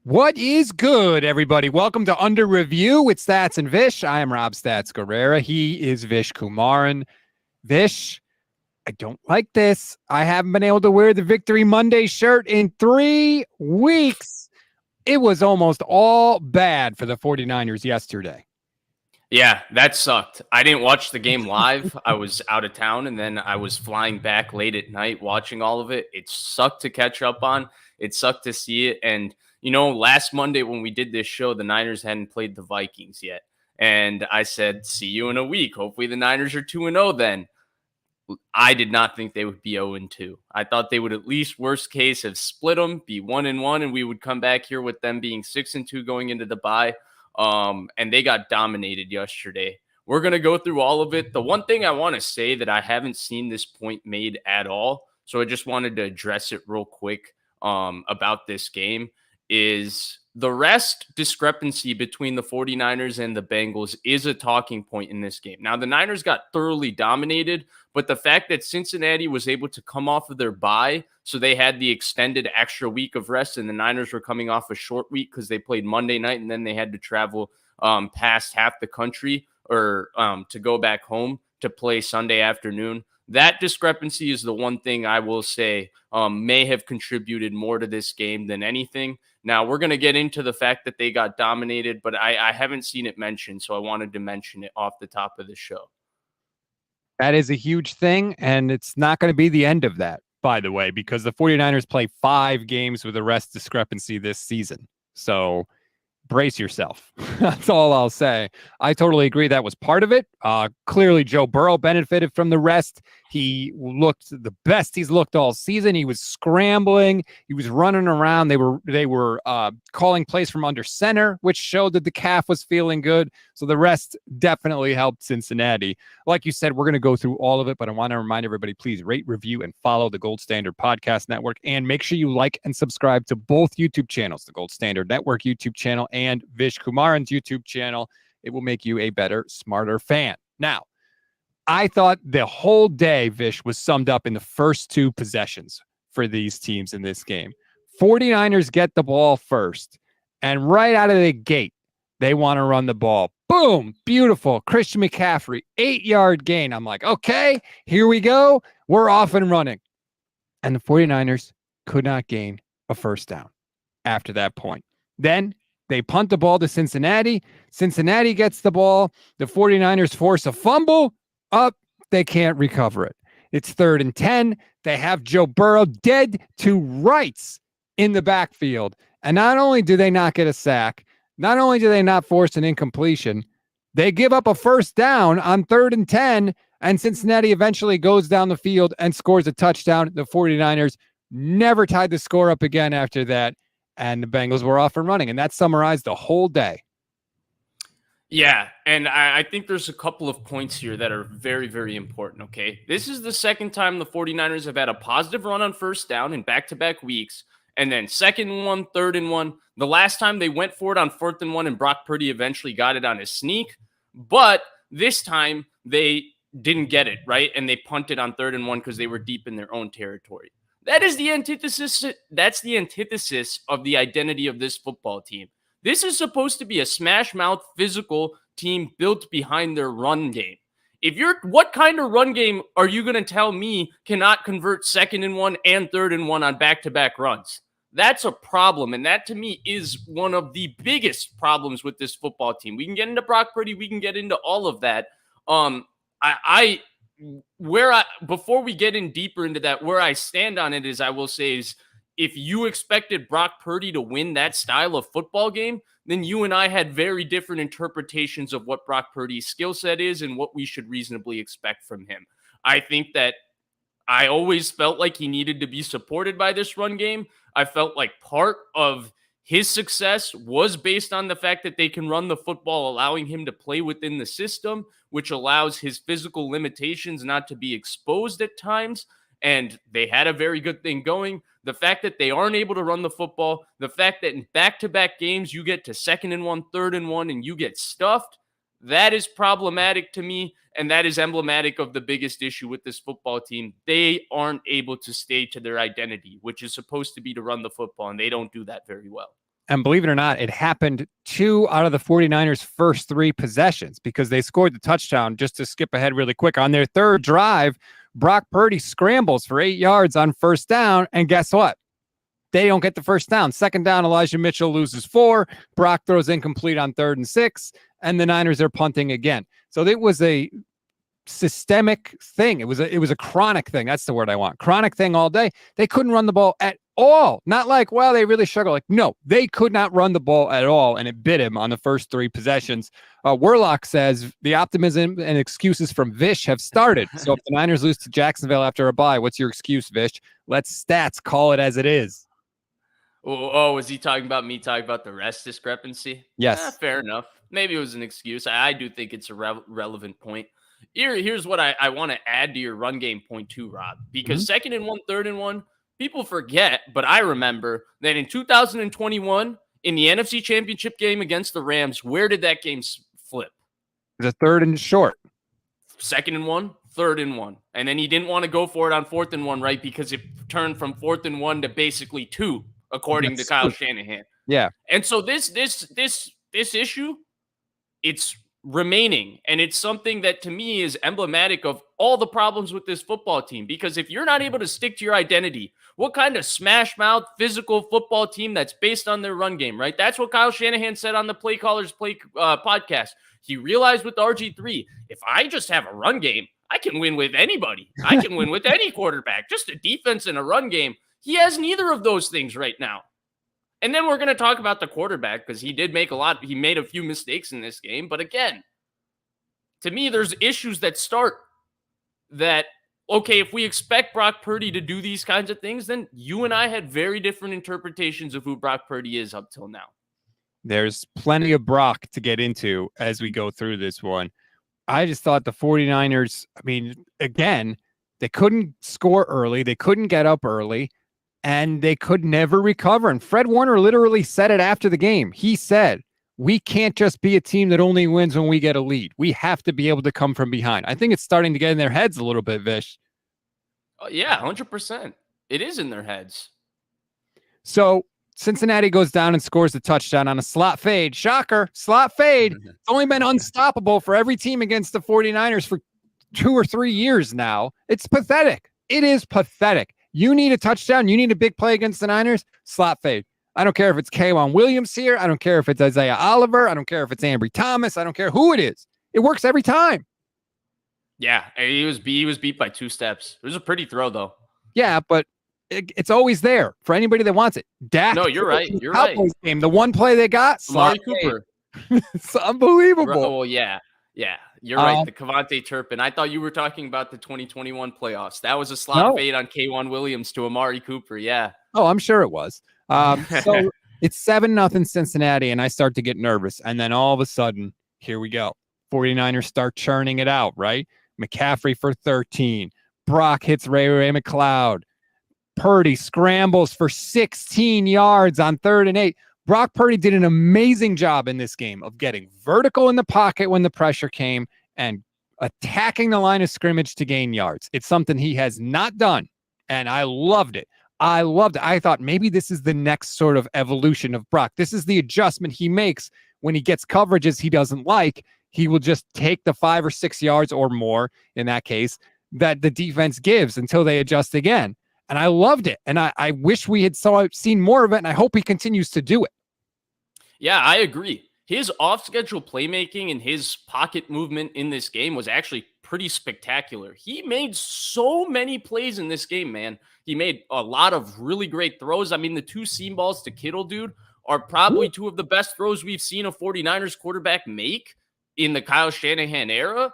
What is good, everybody? Welcome to Under Review with Stats and Vish. I am Rob Stats Guerrera. He is Vish Kumaran. Vish, I don't like this. I haven't been able to wear the Victory Monday shirt in 3 weeks. It was almost all bad for the 49ers yesterday. Yeah, that sucked. I didn't watch the game live. I was out of town and then I was flying back late at night watching all of it. It sucked to catch up on. It sucked to see it. And, last Monday when we did this show, the Niners hadn't played the Vikings yet. And I said, see you in a week. Hopefully the Niners are 2-0 then. I did not think they would be 0-2. I thought they would at least, worst case, have split them, be 1-1, and we would come back here with them being 6-2 going into the bye. And they got dominated yesterday. We're going to go through all of it. The one thing I want to say that I haven't seen this point made at all, so I just wanted to address it real quick about this game, is the rest discrepancy between the 49ers and the Bengals is a talking point in this game. Now, the Niners got thoroughly dominated, but the fact that Cincinnati was able to come off of their bye, so they had the extended extra week of rest, and the Niners were coming off a short week because they played Monday night, and then they had to travel past half the country or to go back home to play Sunday afternoon. That discrepancy is the one thing I will say may have contributed more to this game than anything. Now, we're going to get into the fact that they got dominated, but I haven't seen it mentioned, so I wanted to mention it off the top of the show. That is a huge thing, and it's not going to be the end of that, by the way, because the 49ers play 5 games with a rest discrepancy this season. So brace yourself. That's all I'll say. I totally agree that was part of it. Clearly, Joe Burrow benefited from the rest. He looked the best he's looked all season. He was scrambling. He was running around. They were calling plays from under center, which showed that the calf was feeling good. So the rest definitely helped Cincinnati. Like you said, we're going to go through all of it, but I want to remind everybody, please rate, review, and follow the Gold Standard Podcast Network. And make sure you like and subscribe to both YouTube channels, the Gold Standard Network YouTube channel and Vish Kumaran's YouTube channel. It will make you a better, smarter fan. Now, I thought the whole day, Vish, was summed up in the first 2 possessions for these teams in this game. 49ers get the ball first, and right out of the gate, they want to run the ball. Boom, beautiful. Christian McCaffrey, 8-yard gain. I'm like, okay, here we go. We're off and running. And the 49ers could not gain a first down after that point. Then they punt the ball to Cincinnati. Cincinnati gets the ball. The 49ers force a fumble. Up, they can't recover it. It's 3rd and 10. They have Joe Burrow dead to rights in the backfield. And not only do they not get a sack, not only do they not force an incompletion, they give up a first down on 3rd and 10, and Cincinnati eventually goes down the field and scores a touchdown. The 49ers never tied the score up again after that, and the Bengals were off and running, and that summarized the whole day. Yeah, and I think there's a couple of points here that are very, very important, okay? This is the second time the 49ers have had a positive run on first down in back-to-back weeks, and then 2nd and 1, 3rd and 1. The last time they went for it on 4th and 1, and Brock Purdy eventually got it on his sneak, but this time they didn't get it, right? And they punted on 3rd and 1 because they were deep in their own territory. That is the antithesis. That's the antithesis of the identity of this football team. This is supposed to be a smash-mouth physical team built behind their run game. What kind of run game are you going to tell me cannot convert 2nd and 1 and 3rd and 1 on back-to-back runs? That's a problem, and that to me is one of the biggest problems with this football team. We can get into Brock Purdy, we can get into all of that. Before we get in deeper into that, where I stand on it is, I will say, is if you expected Brock Purdy to win that style of football game, then you and I had very different interpretations of what Brock Purdy's skill set is and what we should reasonably expect from him. I think that I always felt like he needed to be supported by this run game. I felt like part of his success was based on the fact that they can run the football, allowing him to play within the system, which allows his physical limitations not to be exposed at times. And they had a very good thing going. The fact that they aren't able to run the football, the fact that in back-to-back games you get to 2nd and 1, 3rd and 1, and you get stuffed, that is problematic to me, and that is emblematic of the biggest issue with this football team. They aren't able to stay to their identity, which is supposed to be to run the football, and they don't do that very well. And believe it or not, it happened 2 out of the 49ers' first 3 possessions because they scored the touchdown. Just to skip ahead really quick, on their third drive, Brock Purdy scrambles for 8 yards on first down. And guess what? They don't get the first down. Second down, Elijah Mitchell loses 4. Brock throws incomplete on 3rd and 6. And the Niners are punting again. So it was a systemic thing. It was a chronic thing. That's the word I want. Chronic thing all day. They couldn't run the ball at all. Not like, well, they really struggle. Like, no, they could not run the ball at all, and it bit him on the first 3 possessions. Warlock says the optimism and excuses from Vish have started. So if the Niners lose to Jacksonville after a bye, what's your excuse, Vish? Let's stats call it as it is. Oh, was he talking about me talking about the rest discrepancy? Yes. Fair enough. Maybe it was an excuse. I do think it's a relevant point. Here's what I want to add to your run game point too, Rob, because 2nd and 1, 3rd and 1, people forget, but I remember that in 2021, in the NFC Championship game against the Rams, where did that game flip? The 3rd and short. 2nd and 1, 3rd and 1. And then he didn't want to go for it on 4th and 1, right? Because it turned from 4th and 1 to basically 2, according to Kyle Shanahan. Yeah. And so this issue, it's remaining, and it's something that to me is emblematic of all the problems with this football team, because if you're not able to stick to your identity, what kind of smash mouth physical football team that's based on their run game, right? That's what Kyle Shanahan said on the Play Callers podcast. He realized with RG3, if I just have a run game, I can win with anybody. I can win with any quarterback. Just a defense and a run game. He has neither of those things right now. And then we're going to talk about the quarterback, because he made a few mistakes in this game. But again, to me, there's issues that start that, okay, if we expect Brock Purdy to do these kinds of things, then you and I had very different interpretations of who Brock Purdy is up till now. There's plenty of Brock to get into as we go through this one. I just thought the 49ers, I mean, again, they couldn't score early. They couldn't get up early. And they could never recover. And Fred Warner literally said it after the game. He said, we can't just be a team that only wins when we get a lead. We have to be able to come from behind. I think it's starting to get in their heads a little bit, Vish. Yeah, 100%. It is in their heads. So Cincinnati goes down and scores the touchdown on a slot fade. Shocker, slot fade. It's only been unstoppable for every team against the 49ers for 2 or 3 years now. It's pathetic. It is pathetic. You need a touchdown. You need a big play against the Niners. Slot fade. I don't care if it's K'Wan Williams here. I don't care if it's Isaiah Oliver. I don't care if it's Ambry Thomas. I don't care who it is. It works every time. Yeah, he was beat by 2 steps. It was a pretty throw, though. Yeah, but it's always there for anybody that wants it. Dak. No, you're right. You're Cowboys right. Game, the one play they got. Amari Cooper. It's unbelievable. Oh, yeah. Yeah, you're right. The Kevontae Turpin. I thought you were talking about the 2021 playoffs. That was a slot fade on K'Wan Williams to Amari Cooper. Yeah. Oh, I'm sure it was. So it's 7-0 Cincinnati, and I start to get nervous. And then all of a sudden, here we go. 49ers start churning it out, right? McCaffrey for 13. Brock hits Ray McLeod. Purdy scrambles for 16 yards on 3rd and 8. Brock Purdy did an amazing job in this game of getting vertical in the pocket when the pressure came and attacking the line of scrimmage to gain yards. It's something he has not done, and I loved it. I thought maybe this is the next sort of evolution of Brock. This is the adjustment he makes when he gets coverages he doesn't like. He will just take the 5 or 6 yards or more, in that case, that the defense gives until they adjust again. And I loved it. And I wish we had seen more of it, and I hope he continues to do it. Yeah, I agree. His off-schedule playmaking and his pocket movement in this game was actually pretty spectacular. He made so many plays in this game, man. He made a lot of really great throws. I mean, the 2 seam balls to Kittle, dude, are probably 2 of the best throws we've seen a 49ers quarterback make in the Kyle Shanahan era.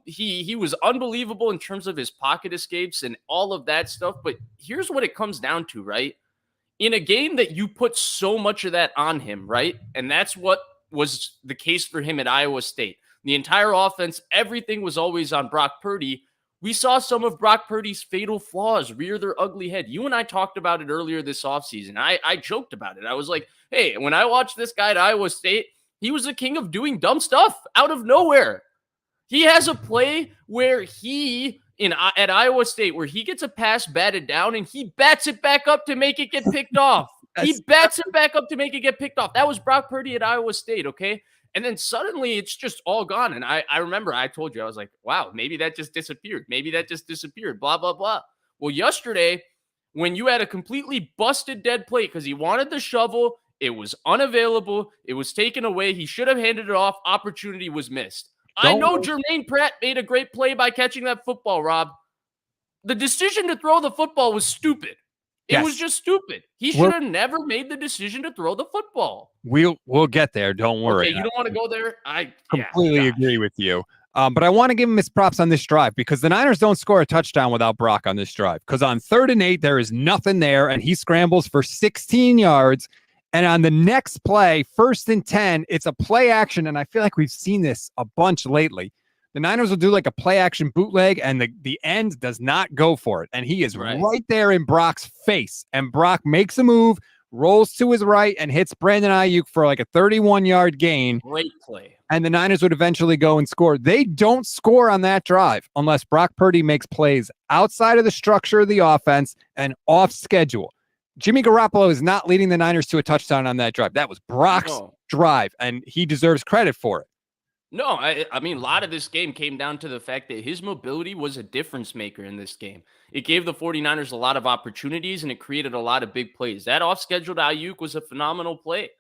He was unbelievable in terms of his pocket escapes and all of that stuff. But here's what it comes down to, right? In a game that you put so much of that on him, right? And that's what was the case for him at Iowa State. The entire offense, everything was always on Brock Purdy. We saw some of Brock Purdy's fatal flaws rear their ugly head. You and I talked about it earlier this offseason. I joked about it. I was like, hey, when I watched this guy at Iowa State, he was the king of doing dumb stuff out of nowhere. He has a play where at Iowa State, where he gets a pass batted down and he bats it back up to make it get picked off. He bats it back up to make it get picked off. That was Brock Purdy at Iowa State, okay? And then suddenly it's just all gone. And I remember I told you, I was like, wow, maybe that just disappeared. Maybe that just disappeared, blah, blah, blah. Well, yesterday, when you had a completely busted dead plate because he wanted the shovel, it was unavailable, it was taken away, he should have handed it off, opportunity was missed. I know Jermaine Pratt made a great play by catching that football, Rob. The decision to throw the football was stupid. It was just stupid. He should have never made the decision to throw the football. We'll get there. Don't worry. Okay, you don't want to go there? I completely agree with you. But I want to give him his props on this drive because the Niners don't score a touchdown without Brock on this drive. Because on 3rd and 8, there is nothing there, and he scrambles for 16 yards. And on the next play, 1st and 10, it's a play action, and I feel like we've seen this a bunch lately. The Niners will do like a play action bootleg, and the end does not go for it. And he is right there in Brock's face. And Brock makes a move, rolls to his right, and hits Brandon Ayuk for like a 31-yard gain. Great play. And the Niners would eventually go and score. They don't score on that drive unless Brock Purdy makes plays outside of the structure of the offense and off schedule. Jimmy Garoppolo is not leading the Niners to a touchdown on that drive. That was Brock's drive, and he deserves credit for it. No, I mean, a lot of this game came down to the fact that his mobility was a difference maker in this game. It gave the 49ers a lot of opportunities, and it created a lot of big plays. That off-scheduled Ayuk was a phenomenal play.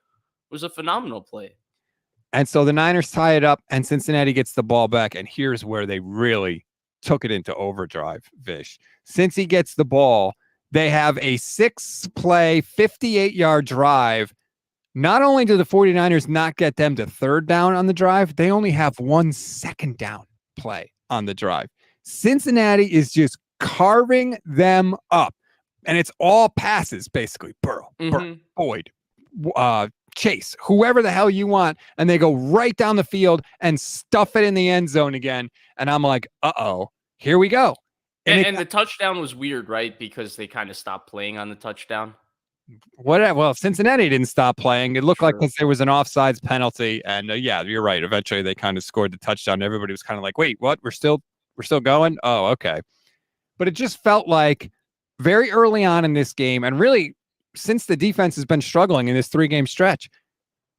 And so the Niners tie it up, and Cincinnati gets the ball back, and here's where they really took it into overdrive, Vish. Since he gets the ball, they have a 6-play, 58-yard drive. Not only do the 49ers not get them to 3rd down on the drive, they only have 1 2nd down play on the drive. Cincinnati is just carving them up. And it's all passes, basically. Burrow, Boyd, Chase, whoever the hell you want. And they go right down the field and stuff it in the end zone again. And I'm like, uh-oh, here we go. And the touchdown was weird, right? Because they kind of stopped playing on the touchdown. Well, Cincinnati didn't stop playing. It looked like because there was an offsides penalty, and you're right. Eventually, they kind of scored the touchdown. Everybody was kind of like, "Wait, what? We're still going? Oh, okay." But it just felt like very early on in this game, and really since the defense has been struggling in this 3-game stretch,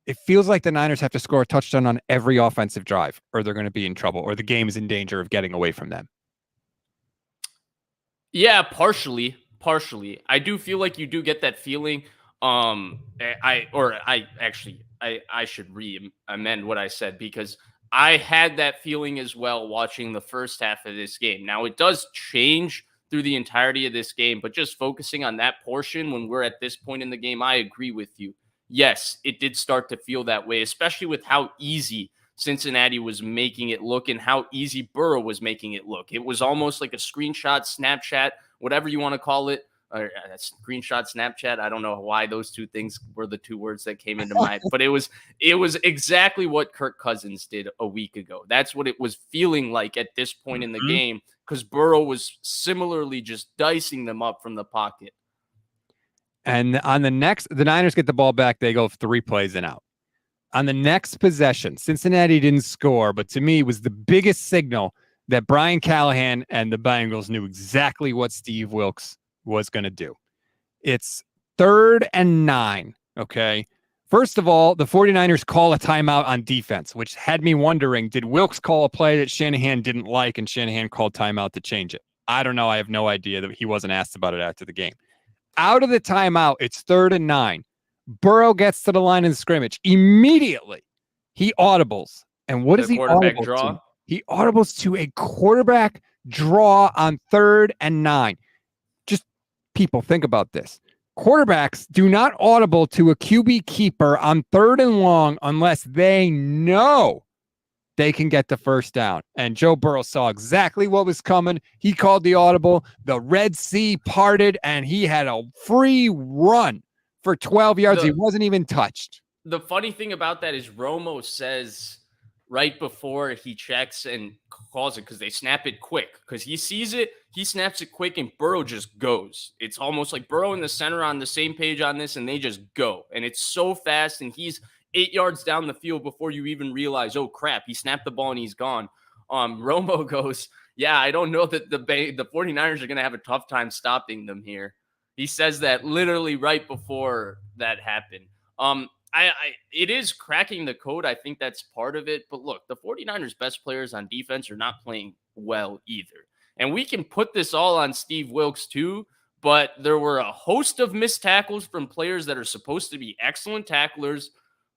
it feels like the Niners have to score a touchdown on every offensive drive, or they're going to be in trouble, or the game is in danger of getting away from them. Yeah, partially. I do feel like you do get that feeling. I should amend what I said because I had that feeling as well watching the first half of this game. Now it does change through the entirety of this game, but just focusing on that portion when we're at this point in the game, I agree with you. Yes, it did start to feel that way, especially with how easy Cincinnati was making it look and how easy Burrow was making it look. It was almost like a screenshot, Snapchat, whatever you want to call it, or screenshot, Snapchat. I don't know why those two things were the 2 words that came into mind, but it was exactly what Kirk Cousins did a week ago. That's what it was feeling like at this point in the game because Burrow was similarly just dicing them up from the pocket. And on the Niners get the ball back. They go 3 plays and out. On the next possession, Cincinnati didn't score, but to me was the biggest signal that Brian Callahan and the Bengals knew exactly what Steve Wilks was going to do. It's 3rd and 9, okay? First of all, the 49ers call a timeout on defense, which had me wondering, did Wilks call a play that Shanahan didn't like and Shanahan called timeout to change it? I don't know. I have no idea that he wasn't asked about it after the game. Out of the timeout, it's 3rd and 9. Burrow gets to the line of scrimmage. Immediately, he audibles. And what is he audible to? He audibles to a quarterback draw on 3rd and 9. Just people, think about this. Quarterbacks do not audible to a QB keeper on 3rd and long unless they know they can get the first down. And Joe Burrow saw exactly what was coming. He called the audible. The Red Sea parted, and he had a free run for 12 yards. He wasn't even touched. The funny thing about that is Romo says right before he checks and calls it because they snap it quick because he sees it, he snaps it quick, and Burrow just goes. It's almost like Burrow and the center on the same page on this, and they just go. And it's so fast, and he's 8 yards down the field before you even realize, oh, crap, he snapped the ball and he's gone. Romo goes, yeah, I don't know that the 49ers are going to have a tough time stopping them here. He says that literally right before that happened. It is cracking the code. I think that's part of it. But look, the 49ers best players on defense are not playing well either. And we can put this all on Steve Wilks too, but there were a host of missed tackles from players that are supposed to be excellent tacklers.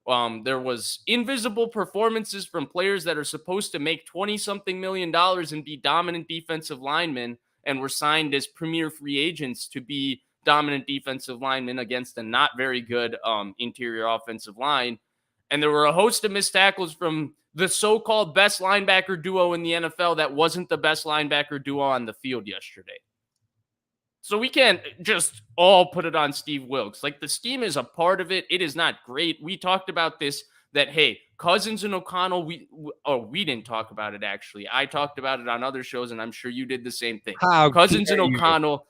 There was invisible performances from players that are supposed to make 20-something million dollars and be dominant defensive linemen and were signed as premier free agents to be dominant defensive linemen against a not very good interior offensive line. And there were a host of missed tackles from the so-called best linebacker duo in the NFL that wasn't the best linebacker duo on the field yesterday. So we can't just all put it on Steve Wilks. Like, the scheme is a part of it. It is not great. We talked about this, that, hey, Cousins and O'Connell, we didn't talk about it, actually. I talked about it on other shows, and I'm sure you did the same thing. Cousins and O'Connell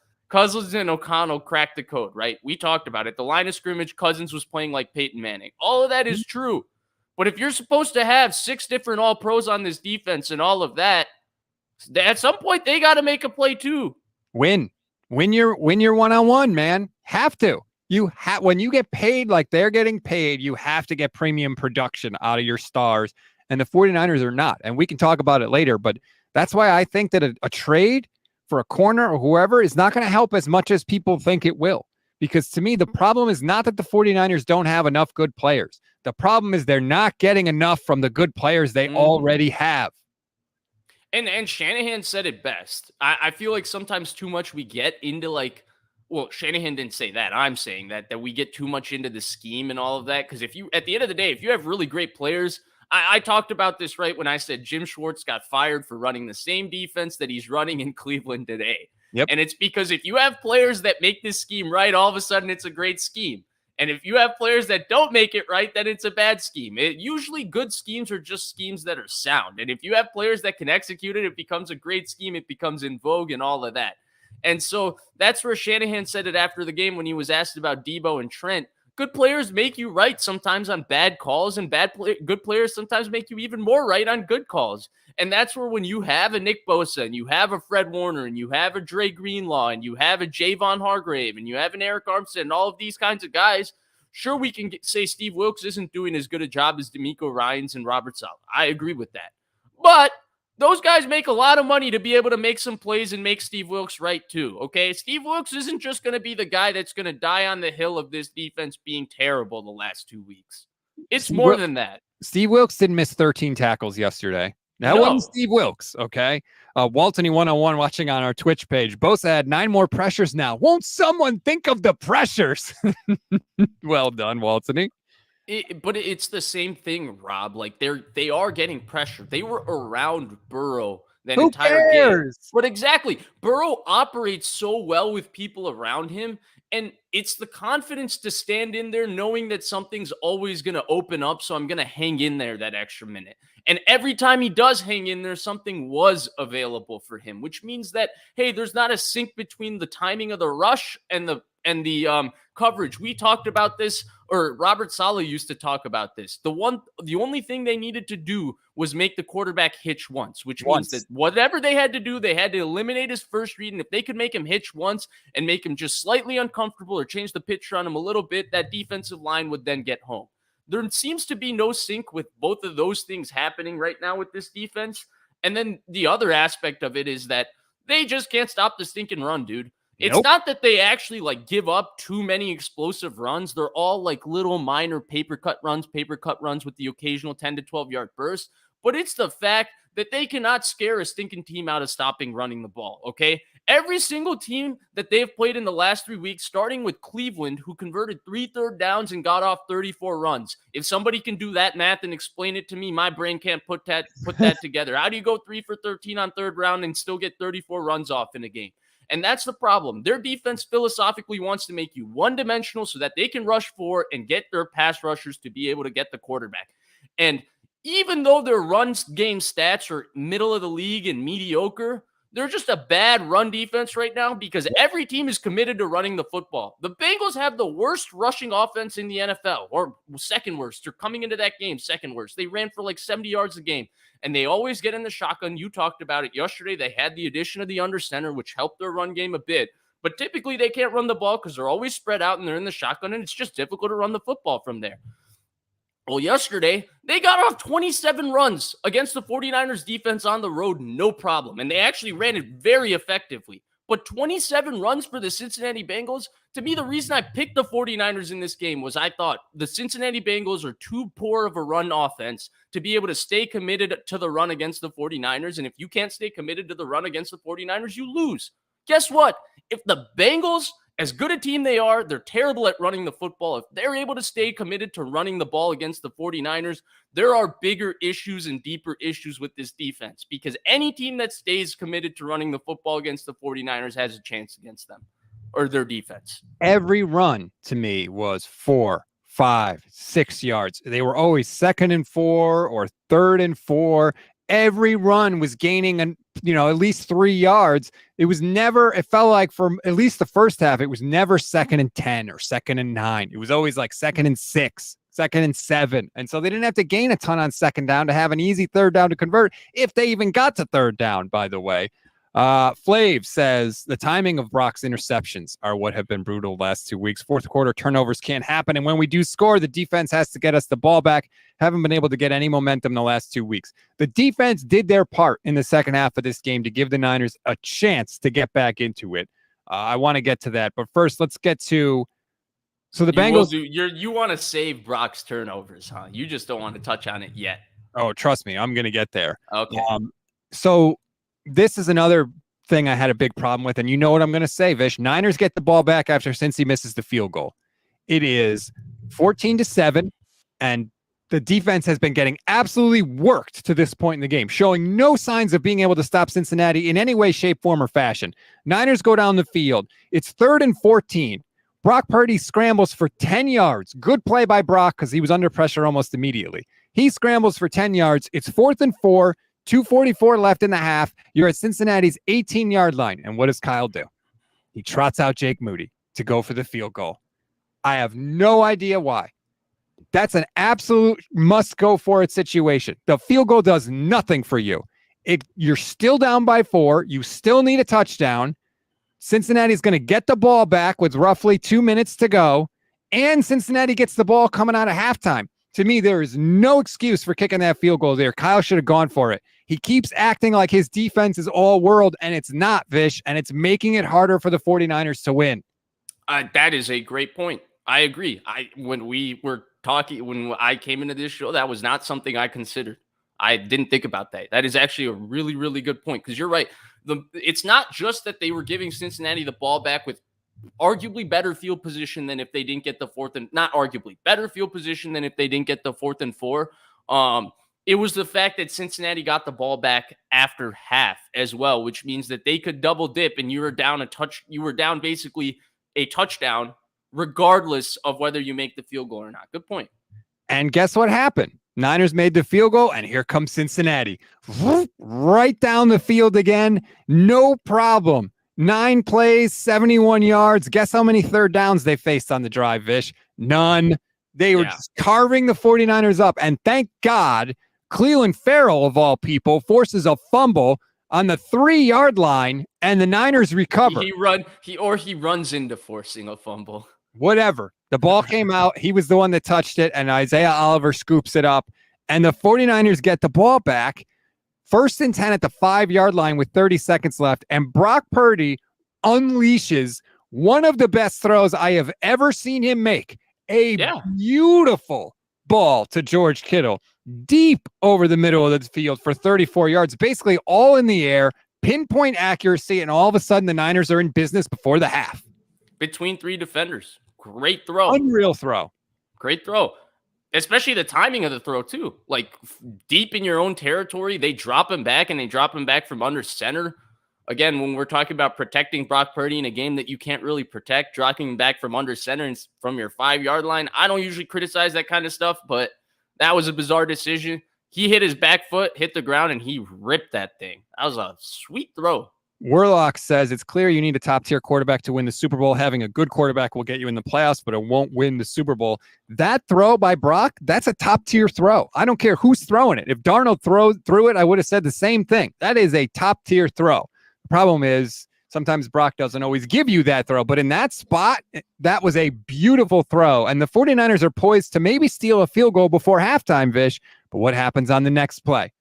cracked the code, right? We talked about it. The line of scrimmage, Cousins was playing like Peyton Manning. All of that is true. But if you're supposed to have 6 different all-pros on this defense and all of that, at some point they got to make a play too. Win your one-on-one, man. Have to. When you get paid like they're getting paid, you have to get premium production out of your stars. And the 49ers are not. And we can talk about it later, but that's why I think that a trade for a corner or whoever is not going to help as much as people think it will. Because to me, the problem is not that the 49ers don't have enough good players. The problem is they're not getting enough from the good players they already have. And Shanahan said it best. I feel like sometimes too much we get into, like, well, Shanahan didn't say that. I'm saying that we get too much into the scheme and all of that. Because at the end of the day, if you have really great players, I talked about this right when I said Jim Schwartz got fired for running the same defense that he's running in Cleveland today. Yep. And it's because if you have players that make this scheme right, all of a sudden it's a great scheme. And if you have players that don't make it right, then it's a bad scheme. Usually good schemes are just schemes that are sound. And if you have players that can execute it, it becomes a great scheme. It becomes in vogue and all of that. And so that's where Shanahan said it after the game when he was asked about Debo and Trent. Good players make you right sometimes on bad calls, and good players sometimes make you even more right on good calls. And that's where when you have a Nick Bosa and you have a Fred Warner and you have a Dre Greenlaw and you have a Javon Hargrave and you have an Eric Armstead and all of these kinds of guys, sure, we can say Steve Wilks isn't doing as good a job as DeMeco Ryans and Robert Saleh. I agree with that. But those guys make a lot of money to be able to make some plays and make Steve Wilks right too, okay? Steve Wilks isn't just going to be the guy that's going to die on the hill of this defense being terrible the last 2 weeks. It's more than that. Steve Wilks didn't miss 13 tackles yesterday. That wasn't Steve Wilks, okay? Waltony 101 watching on our Twitch page. Bosa had 9 more pressures now. Won't someone think of the pressures? Well done, Waltony. But it's the same thing, Rob. Like, they are getting pressure. They were around Burrow that entire game. But exactly, Burrow operates so well with people around him, and it's the confidence to stand in there knowing that something's always going to open up, so I'm going to hang in there that extra minute. And every time he does hang in there, something was available for him, which means that, hey, there's not a sync between the timing of the rush and the coverage. We talked about this, or Robert Saleh used to talk about this. The only thing they needed to do was make the quarterback hitch once, which means that whatever they had to do, they had to eliminate his first read. And if they could make him hitch once and make him just slightly uncomfortable or change the picture on him a little bit, that defensive line would then get home. There seems to be no sync with both of those things happening right now with this defense. And then the other aspect of it is that they just can't stop the stinking run, dude. It's not that they actually like give up too many explosive runs. They're all like little minor paper cut runs with the occasional 10 to 12 yard burst. But it's the fact that they cannot scare a stinking team out of stopping running the ball, okay? Every single team that they've played in the last 3 weeks, starting with Cleveland, who converted 3 third downs and got off 34 runs. If somebody can do that math and explain it to me, my brain can't put that together. How do you go 3 for 13 on third round and still get 34 runs off in a game? And that's the problem. Their defense philosophically wants to make you one-dimensional so that they can rush forward and get their pass rushers to be able to get the quarterback. And even though their run game stats are middle of the league and mediocre, they're just a bad run defense right now because every team is committed to running the football. The Bengals have the worst rushing offense in the NFL, or second worst. They're coming into that game second worst. They ran for like 70 yards a game, and they always get in the shotgun. You talked about it yesterday. They had the addition of the under center, which helped their run game a bit, But typically they can't run the ball because they're always spread out and they're in the shotgun, and it's just difficult to run the football from there. Well, yesterday, they got off 27 runs against the 49ers defense on the road, no problem. And they actually ran it very effectively. But 27 runs for the Cincinnati Bengals, to me, the reason I picked the 49ers in this game was I thought the Cincinnati Bengals are too poor of a run offense to be able to stay committed to the run against the 49ers. And if you can't stay committed to the run against the 49ers, you lose. Guess what? If the Bengals, as good a team they are, they're terrible at running the football. If they're able to stay committed to running the ball against the 49ers, there are bigger issues and deeper issues with this defense, because any team that stays committed to running the football against the 49ers has a chance against them or their defense. Every run to me was 4, 5, 6 yards. They were always 2nd and 4 or 3rd and 4. Every run was gaining at least 3 yards. It was never, it felt like for at least the first half, it was never 2nd and 10 or 2nd and 9. It was always like 2nd and 6, 2nd and 7. And so they didn't have to gain a ton on 2nd down to have an easy 3rd down to convert, if they even got to 3rd down, by the way. Flav says the timing of Brock's interceptions are what have been brutal the last 2 weeks. Fourth quarter turnovers can't happen. And when we do score, the defense has to get us the ball back. Haven't been able to get any momentum the last 2 weeks. The defense did their part in the second half of this game to give the Niners a chance to get back into it. I want to get to that. But first, let's get to the Bengals. You want to save Brock's turnovers, huh? You just don't want to touch on it yet. Oh, trust me. I'm going to get there. Okay. So this is another thing I had a big problem with, and you know what I'm going to say, Vish. Niners get the ball back after Cincy misses the field goal. It is 14-7, and the defense has been getting absolutely worked to this point in the game, showing no signs of being able to stop Cincinnati in any way, shape, form, or fashion. Niners go down the field. It's 3rd and 14. Brock Purdy scrambles for 10 yards. Good play by Brock because he was under pressure almost immediately. He scrambles for 10 yards. It's 4th and 4. 2:44 left in the half. You're at Cincinnati's 18-yard line. And what does Kyle do? He trots out Jake Moody to go for the field goal. I have no idea why. That's an absolute must-go-for-it situation. The field goal does nothing for you. You're still down by 4. You still need a touchdown. Cincinnati's going to get the ball back with roughly 2 minutes to go. And Cincinnati gets the ball coming out of halftime. To me, there is no excuse for kicking that field goal there. Kyle should have gone for it. He keeps acting like his defense is all world, and it's not, Vish, and it's making it harder for the 49ers to win. That is a great point. I agree. When I came into this show, that was not something I considered. I didn't think about that. That is actually a really, really good point, because you're right. It's not just that they were giving Cincinnati the ball back with arguably better field position than if they didn't get the better field position than if they didn't get the 4th and 4. It was the fact that Cincinnati got the ball back after half as well, which means that they could double dip and you were down basically a touchdown regardless of whether you make the field goal or not. Good point. And guess what happened? Niners made the field goal, and here comes Cincinnati. Right down the field again. No problem. 9 plays, 71 yards. Guess how many 3rd downs they faced on the drive, Vish? None. They were just carving the 49ers up. And thank God, Cleveland Farrell, of all people, forces a fumble on the 3-yard line, and the Niners recover. He runs into forcing a fumble. Whatever. The ball came out. He was the one that touched it, and Isaiah Oliver scoops it up. And the 49ers get the ball back. 1st and 10 at the 5-yard line with 30 seconds left. And Brock Purdy unleashes one of the best throws I have ever seen him make. A beautiful ball to George Kittle, deep over the middle of the field for 34 yards, basically all in the air, pinpoint accuracy, and all of a sudden the Niners are in business before the half. Between 3 defenders. Great throw. Unreal throw. Great throw. Especially the timing of the throw, too. Like, deep in your own territory, they drop him back, and they drop him back from under center. Again, when we're talking about protecting Brock Purdy in a game that you can't really protect, dropping him back from under center and from your 5-yard line, I don't usually criticize that kind of stuff, but that was a bizarre decision. He hit his back foot, hit the ground, and he ripped that thing. That was a sweet throw. Warlock says it's clear you need a top-tier quarterback to win the Super Bowl. Having a good quarterback will get you in the playoffs, but it won't win the Super Bowl. That throw by Brock, that's a top-tier throw. I don't care who's throwing it. If Darnold threw it, I would have said the same thing. That is a top-tier throw. The problem is Sometimes Brock doesn't always give you that throw, but in that spot, that was a beautiful throw. And the 49ers are poised to maybe steal a field goal before halftime, Vish. But what happens on the next play?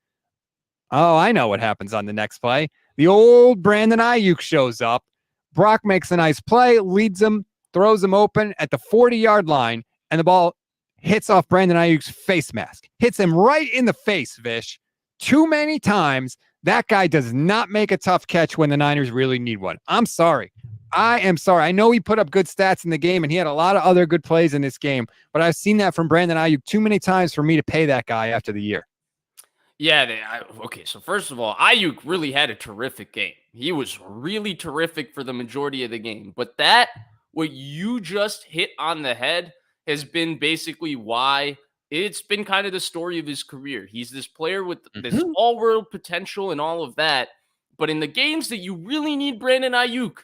Oh, I know what happens on the next play. The old Brandon Ayuk shows up. Brock makes a nice play, leads him, throws him open at the 40-yard line, and the ball hits off Brandon Ayuk's face mask. Hits him right in the face, Vish. Too many times. That guy does not make a tough catch when the Niners really need one. I'm sorry. I am sorry. I know he put up good stats in the game, and he had a lot of other good plays in this game, but I've seen that from Brandon Ayuk too many times for me to pay that guy after the year. Yeah. Okay. So first of all, Ayuk really had a terrific game. He was really terrific for the majority of the game. But what you just hit on the head has been basically why it's been kind of the story of his career. He's this player with this all-world potential and all of that. But in the games that you really need Brandon Ayuk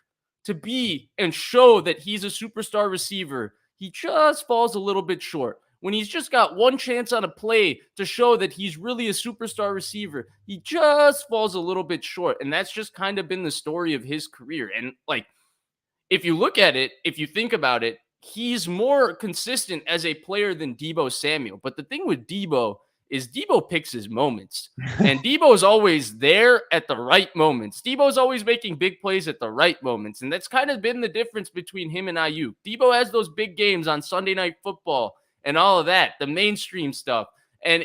to be and show that he's a superstar receiver, he just falls a little bit short. When he's just got one chance on a play to show that he's really a superstar receiver, he just falls a little bit short. And that's just kind of been the story of his career. And like, if you look at it, if you think about it, he's more consistent as a player than Deebo Samuel. But the thing with Deebo is Deebo picks his moments. And Deebo is always there at the right moments. Deebo is always making big plays at the right moments. And that's kind of been the difference between him and Ayuk. Deebo has those big games on Sunday Night Football and all of that, the mainstream stuff. And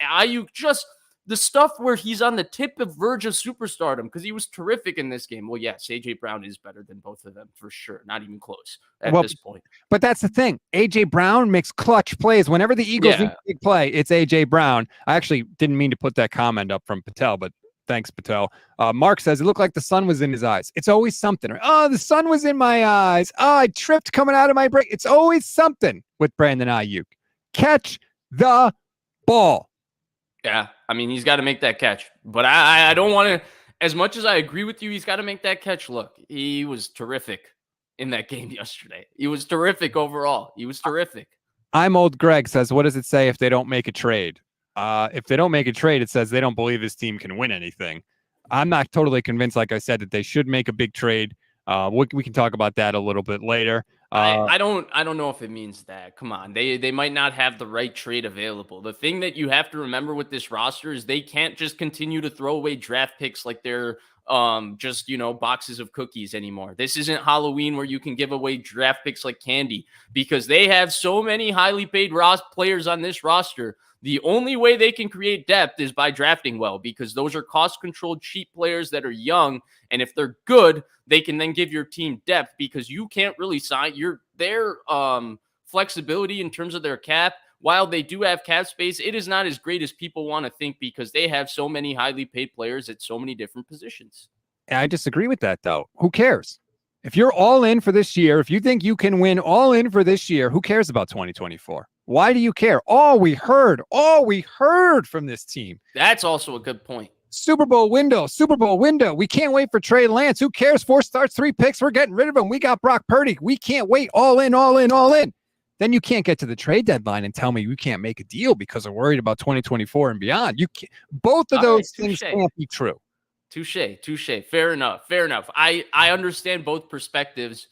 Ayuk just the stuff where he's on the tip of verge of superstardom because he was terrific in this game. Well, yes, A.J. Brown is better than both of them for sure. Not even close at this point. But that's the thing. A.J. Brown makes clutch plays. Whenever the Eagles need a big play, it's A.J. Brown. I actually didn't mean to put that comment up from Patel, but thanks, Patel. Mark says, it looked like the sun was in his eyes. It's always something. Oh, the sun was in my eyes. Oh, I tripped coming out of my break. It's always something with Brandon Ayuk. Catch the ball. Yeah, I mean, he's got to make that catch. But I don't want to, as much as I agree with you, he's got to make that catch. Look, he was terrific in that game yesterday. He was terrific overall. He was terrific. I'm old Greg says, what does it say if they don't make a trade? If they don't make a trade, it says they don't believe this team can win anything. I'm not totally convinced, like I said, that they should make a big trade. We can talk about that a little bit later. I don't know if it means that. Come on. They might not have the right trade available. The thing that you have to remember with this roster is they can't just continue to throw away draft picks like they're just, boxes of cookies anymore. This isn't Halloween where you can give away draft picks like candy because they have so many highly paid players on this roster. The only way they can create depth is by drafting well because those are cost-controlled, cheap players that are young. And if they're good, they can then give your team depth because you can't really sign their flexibility in terms of their cap. While they do have cap space, it is not as great as people want to think because they have so many highly paid players at so many different positions. I disagree with that, though. Who cares? If you're all in for this year, if you think you can win all in for this year, who cares about 2024? Why do you care? All we heard from this team. That's also a good point. Super Bowl window. We can't wait for Trey Lance. Who cares? 4 starts, 3 picks. We're getting rid of him. We got Brock Purdy. We can't wait. All in. Then you can't get to the trade deadline and tell me you can't make a deal because we're worried about 2024 and beyond. You can't. Both of those things can't be true. Touche. Fair enough. I understand both perspectives.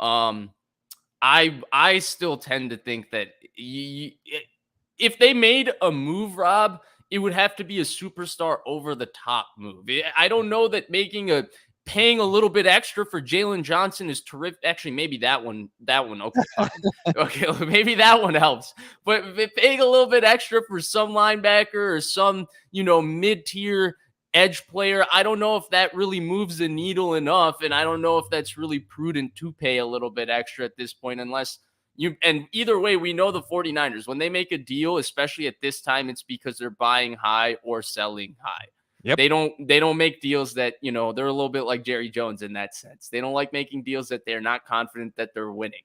I still tend to think that if they made a move, Rob, it would have to be a superstar over the top move. I don't know that paying a little bit extra for Jalen Johnson is terrific. Actually, maybe that one. Okay, fine. Okay, maybe that one helps. But paying a little bit extra for some linebacker or some, mid-tier edge player, I don't know if that really moves the needle enough. And I don't know if that's really prudent to pay a little bit extra at this point, and either way, we know the 49ers, when they make a deal, especially at this time, it's because they're buying high or selling high. Yep. They don't make deals that, they're a little bit like Jerry Jones in that sense. They don't like making deals that they're not confident that they're winning.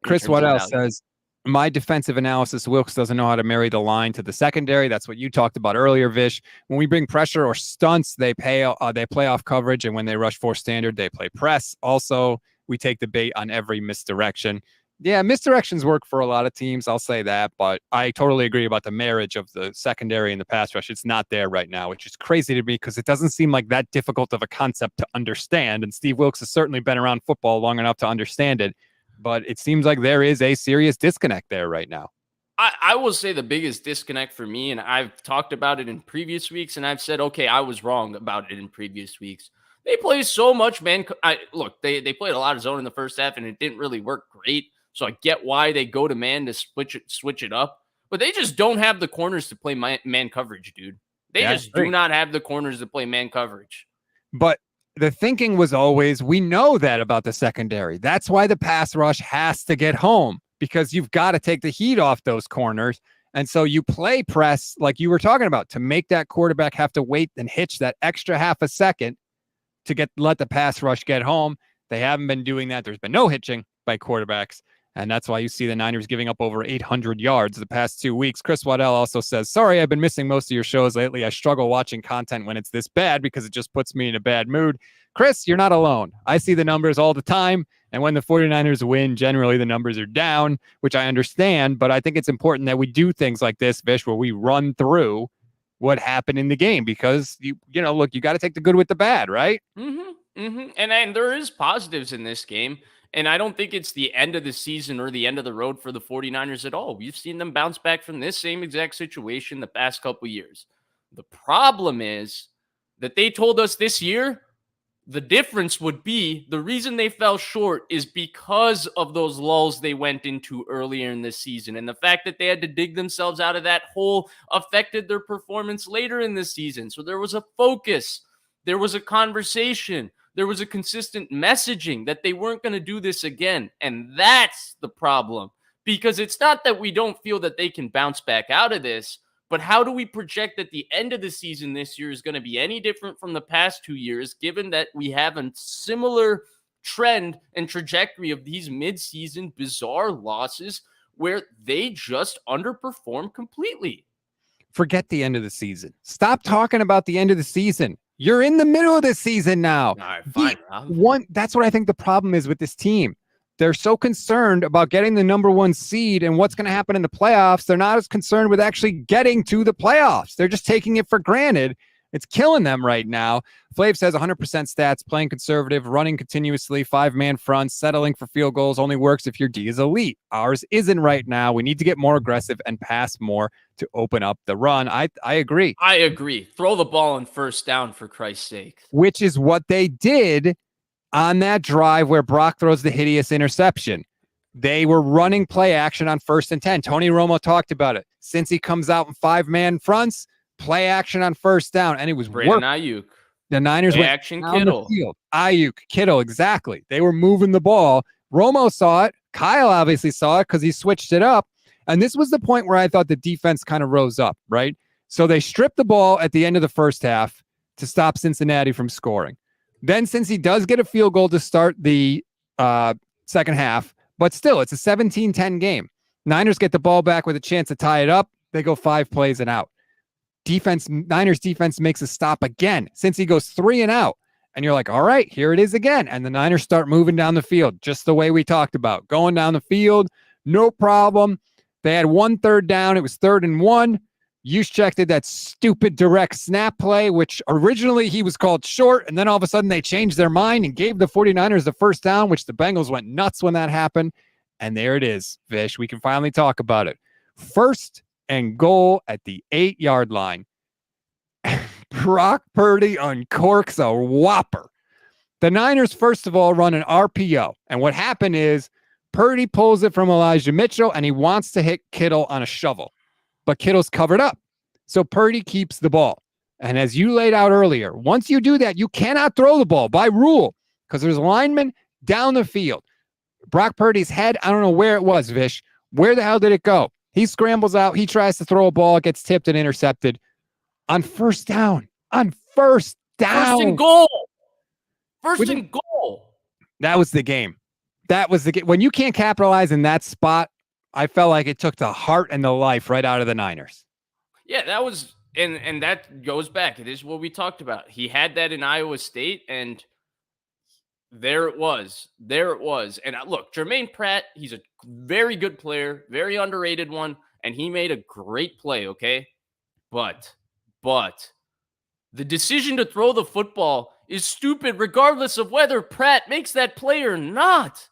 Chris Waddell says, my defensive analysis, Wilkes doesn't know how to marry the line to the secondary. That's what you talked about earlier, Vish. When we bring pressure or stunts, they play off coverage. And when they rush 4 standard, they play press. Also, we take the bait on every misdirection. Yeah, misdirections work for a lot of teams. I'll say that, but I totally agree about the marriage of the secondary and the pass rush. It's not there right now, which is crazy to me because it doesn't seem like that difficult of a concept to understand. And Steve Wilkes has certainly been around football long enough to understand it, but it seems like there is a serious disconnect there right now. I will say the biggest disconnect for me, and I've talked about it in previous weeks, and I've said, okay, I was wrong about it in previous weeks. They play so much, man. Look, they played a lot of zone in the first half, and it didn't really work great. So I get why they go to man to switch it up, but they just don't have the corners to play man coverage, dude. They just do not have the corners to play man coverage. But the thinking was always, we know that about the secondary. That's why the pass rush has to get home, because you've got to take the heat off those corners. And so you play press like you were talking about to make that quarterback have to wait and hitch that extra half a second to let the pass rush get home. They haven't been doing that. There's been no hitching by quarterbacks. And that's why you see the Niners giving up over 800 yards the past 2 weeks. Chris Waddell also says, sorry, I've been missing most of your shows lately. I struggle watching content when it's this bad because it just puts me in a bad mood. Chris, you're not alone. I see the numbers all the time. And when the 49ers win, generally the numbers are down, which I understand. But I think it's important that we do things like this, Vish, where we run through what happened in the game, because you look, you got to take the good with the bad, right? And there is positives in this game. And I don't think it's the end of the season or the end of the road for the 49ers at all. We've seen them bounce back from this same exact situation the past couple of years. The problem is that they told us this year the difference would be the reason they fell short is because of those lulls they went into earlier in the season. And the fact that they had to dig themselves out of that hole affected their performance later in the season. So there was a focus, there was a conversation, there was a consistent messaging that they weren't going to do this again. And that's the problem, because it's not that we don't feel that they can bounce back out of this, but how do we project that the end of the season this year is going to be any different from the past 2 years, given that we have a similar trend and trajectory of these mid-season bizarre losses where they just underperform completely? Forget the end of the season. Stop talking about the end of the season. You're in the middle of the season now. All right, fine, Rob. That's what I think the problem is with this team. They're so concerned about getting the number one seed and what's going to happen in the playoffs. They're not as concerned with actually getting to the playoffs. They're just taking it for granted. It's killing them right now. Flav says 100% stats, playing conservative, running continuously, 5-man fronts, settling for field goals only works if your D is elite. Ours isn't right now. We need to get more aggressive and pass more to open up the run. I agree. I agree. Throw the ball on first down, for Christ's sake. Which is what they did on that drive where Brock throws the hideous interception. They were running play action on 1st and 10. Tony Romo talked about it. Since he comes out in 5-man fronts, play action on first down, and it was Brandon Ayuk. The Niners play went action down Kittle. the field. Ayuk, Kittle, exactly. They were moving the ball. Romo saw it. Kyle obviously saw it because he switched it up. And this was the point where I thought the defense kind of rose up, right? So they stripped the ball at the end of the first half to stop Cincinnati from scoring. Then, since he does get a field goal to start the second half, but still, it's a 17-10 game. Niners get the ball back with a chance to tie it up. They go 5 plays and out. Niners defense makes a stop again since he goes 3 and out. And you're like, all right, here it is again. And the Niners start moving down the field just the way we talked about. Going down the field, no problem. They had 1 third down. It was 3rd and 1. Juszczyk did that stupid direct snap play, which originally he was called short, and then all of a sudden they changed their mind and gave the 49ers the first down, which the Bengals went nuts when that happened. And there it is, Vish. We can finally talk about it. 1st and goal at the 8-yard line. Brock Purdy uncorks a whopper. The Niners, first of all, run an RPO. And what happened is Purdy pulls it from Elijah Mitchell, and he wants to hit Kittle on a shovel. But Kittle's covered up. So Purdy keeps the ball. And as you laid out earlier, once you do that, you cannot throw the ball by rule because there's linemen down the field. Brock Purdy's head, I don't know where it was, Vish. Where the hell did it go? He scrambles out. He tries to throw a ball. It gets tipped and intercepted on first down. First and goal. First and goal. That was the game. When you can't capitalize in that spot, I felt like it took the heart and the life right out of the Niners. Yeah, that was, and that goes back. It is what we talked about. He had that in Iowa State, and There it was. There it was. And look, Jermaine Pratt, he's a very good player, very underrated one, and he made a great play, okay? But, but the decision to throw the football is stupid regardless of whether Pratt makes that play or not.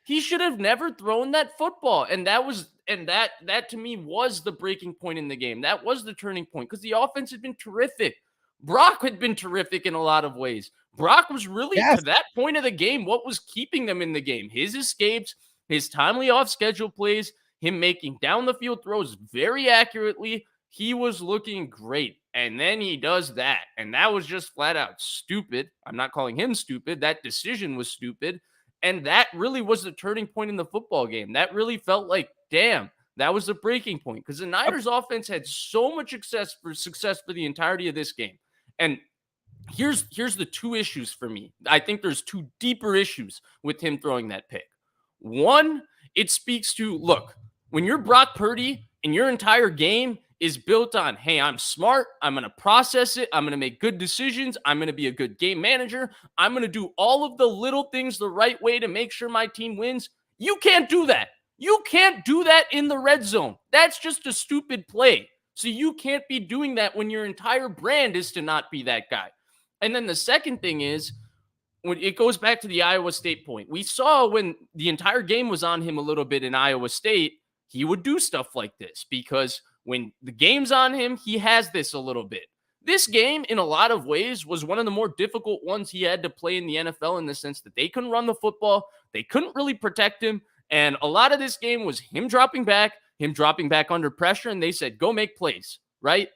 He should have never thrown that football. And that to me was the breaking point in the game. That was the turning point because the offense had been terrific. Brock had been terrific in a lot of ways. Brock was really, to that point of the game, what was keeping them in the game. His escapes, his timely off-schedule plays, him making down the field throws very accurately. He was looking great. And then he does that. And that was just flat out stupid. I'm not calling him stupid. That decision was stupid. And that really was the turning point in the football game. That really felt like, damn, that was the breaking point. Because the Niners offense had so much success for the entirety of this game. And here's the two issues for me. I think there's two deeper issues with him throwing that pick. One, it speaks to, look, when you're Brock Purdy and your entire game is built on, hey, I'm smart, I'm going to process it, I'm going to make good decisions, I'm going to be a good game manager, I'm going to do all of the little things the right way to make sure my team wins. You can't do that. You can't do that in the red zone. That's just a stupid play. So you can't be doing that when your entire brand is to not be that guy. And then the second thing is, when it goes back to the Iowa State point, we saw when the entire game was on him a little bit in Iowa State, he would do stuff like this because when the game's on him, he has this a little bit. This game, in a lot of ways, was one of the more difficult ones he had to play in the NFL in the sense that they couldn't run the football. They couldn't really protect him. And a lot of this game was him dropping back under pressure, and they said, go make plays, right?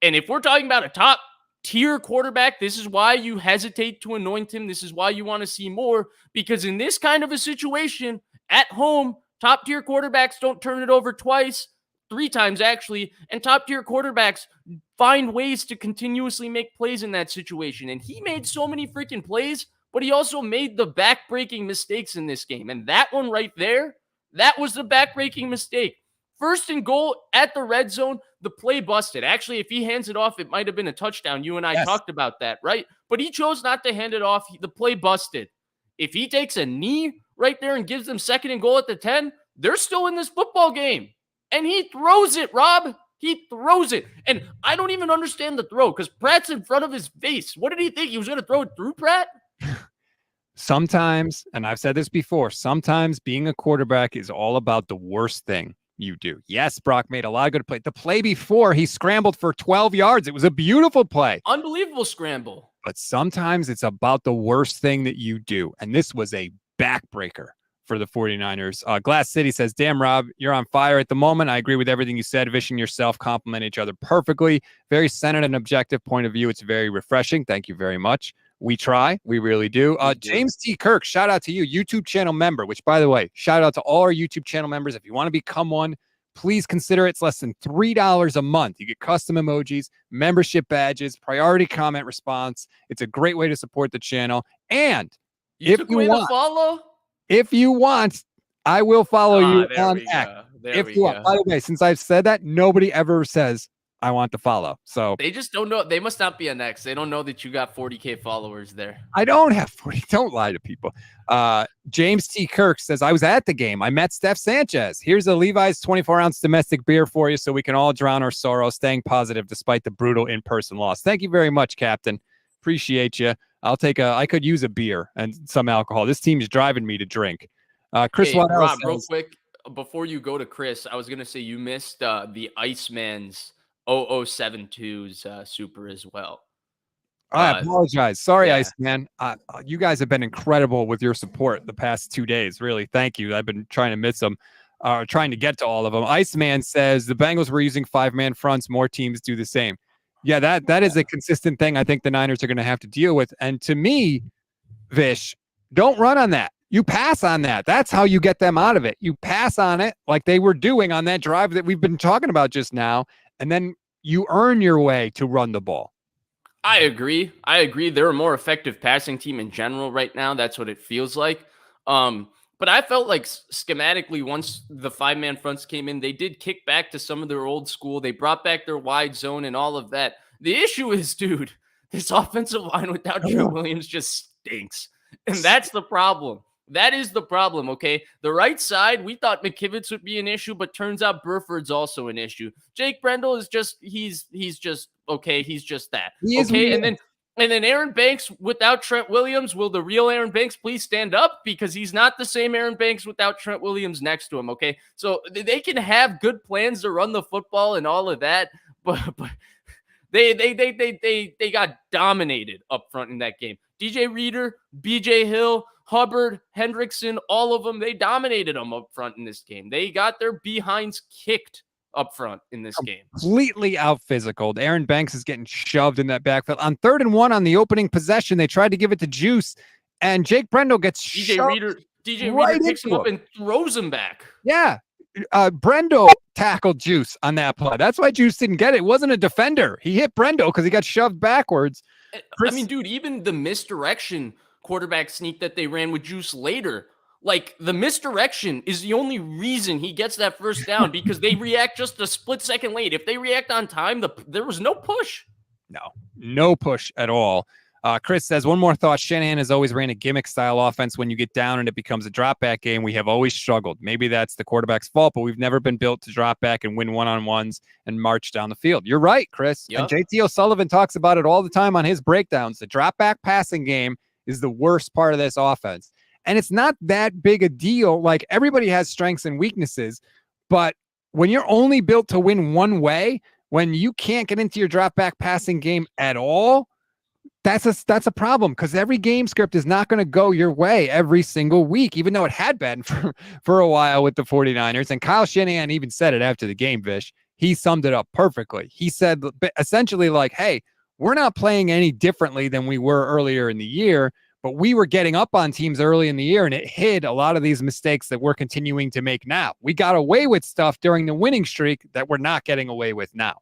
And if we're talking about a top tier quarterback, this is why you hesitate to anoint him. This is why you want to see more, because in this kind of a situation at home, top tier quarterbacks don't turn it over twice, 3 times actually, and top tier quarterbacks find ways to continuously make plays in that situation. And he made so many freaking plays, but he also made the back-breaking mistakes in this game. And that one right there, that was the back-breaking mistake. 1st and goal at the red zone, the play busted. Actually, if he hands it off, it might have been a touchdown. You and I talked about that, right? But he chose not to hand it off. The play busted. If he takes a knee right there and gives them 2nd and goal at the 10, they're still in this football game. And he throws it, Rob. He throws it. And I don't even understand the throw because Pratt's in front of his face. What did he think? He was going to throw it through Pratt? Sometimes, and I've said this before, sometimes being a quarterback is all about the worst thing you do. Yes, Brock made a lot of good plays. The play before, he scrambled for 12 yards. It was a beautiful play. Unbelievable scramble. But sometimes it's about the worst thing that you do. And this was a backbreaker for the 49ers. Glass City says, damn, Rob, you're on fire at the moment. I agree with everything you said. Vish and yourself complement each other perfectly. Very centered and objective point of view. It's very refreshing. Thank you very much. We try. We really do. James T. Kirk, shout out to you, YouTube channel member, which, by the way, shout out to all our YouTube channel members. If you want to become one, please consider it. It's less than $3 a month. You get custom emojis, membership badges, priority comment response. It's a great way to support the channel. And if you want, I will follow you on X. If you want. By the way, since I've said that, nobody ever says I want to follow. So they just don't know. They must not be an X. They don't know that you got 40K followers there. I don't have 40. Don't lie to people. James T. Kirk says, I was at the game. I met Steph Sanchez. Here's a Levi's 24-ounce domestic beer for you so we can all drown our sorrow, staying positive despite the brutal in-person loss. Thank you very much, Captain. Appreciate you. I could use a beer and some alcohol. This team's driving me to drink. Chris, what else? Rob, real quick, before you go to Chris, I was going to say you missed the Iceman's 0072's super as well. I apologize. Sorry, yeah. Iceman. You guys have been incredible with your support the past 2 days. Really, thank you. I've been trying to miss them, trying to get to all of them. Iceman says the Bengals were using 5-man fronts. More teams do the same. Yeah, that is a consistent thing I think the Niners are going to have to deal with. And to me, Vish, don't run on that. You pass on that. That's how you get them out of it. You pass on it like they were doing on that drive that we've been talking about just now, and then you earn your way to run the ball. I agree. They're a more effective passing team in general right now. That's what it feels like. But I felt like schematically, once the 5-man fronts came in, they did kick back to some of their old school. They brought back their wide zone and all of that. The issue is, dude, this offensive line without Joe Williams just stinks. And that's the problem. That is the problem, okay? The right side, we thought McKivitz would be an issue, but turns out Burford's also an issue. Jake Brendel is just he's just okay, he's just that. He is Okay, weird. and then Aaron Banks without Trent Williams, will the real Aaron Banks please stand up? Because he's not the same Aaron Banks without Trent Williams next to him, okay? So they can have good plans to run the football and all of that, but they got dominated up front in that game. DJ Reader, BJ Hill, Hubbard, Hendrickson, all of them, they dominated them up front in this game. They got their behinds kicked up front in this game. Completely out physicaled. Aaron Banks is getting shoved in that backfield. On 3rd and 1 on the opening possession, they tried to give it to Juice, and Jake Brendel gets DJ Reader picks him up and throws him back. Yeah. Brendel tackled Juice on that play. That's why Juice didn't get it. It wasn't a defender. He hit Brendel because he got shoved backwards. I mean, dude, even the misdirection quarterback sneak that they ran with Juice later, like the misdirection is the only reason he gets that first down because they react just a split second late. If they react on time, there was no push. No push at all. Chris says, one more thought. Shanahan has always ran a gimmick-style offense. When you get down and it becomes a drop-back game, we have always struggled. Maybe that's the quarterback's fault, but we've never been built to drop back and win one-on-ones and march down the field. You're right, Chris. Yep. And JT O'Sullivan talks about it all the time on his breakdowns. The drop-back passing game is the worst part of this offense. And it's not that big a deal. Like, everybody has strengths and weaknesses, but when you're only built to win one way, when you can't get into your drop-back passing game at all, that's a problem, because every game script is not going to go your way every single week, even though it had been for a while with the 49ers. And Kyle Shanahan even said it after the game, Vish. He summed it up perfectly. He said essentially like, hey, we're not playing any differently than we were earlier in the year, but we were getting up on teams early in the year, and it hid a lot of these mistakes that we're continuing to make now. We got away with stuff during the winning streak that we're not getting away with now.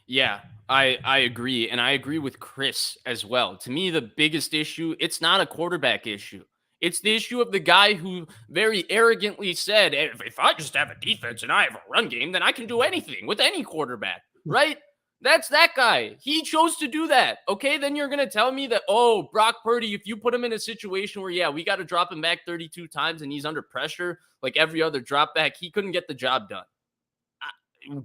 Yeah, I agree. And I agree with Chris as well. To me, the biggest issue, it's not a quarterback issue. It's the issue of the guy who very arrogantly said, if I just have a defense and I have a run game, then I can do anything with any quarterback, right? That's that guy. He chose to do that. Okay, then you're going to tell me that, oh, Brock Purdy, if you put him in a situation where, yeah, we got to drop him back 32 times and he's under pressure like every other drop back, he couldn't get the job done.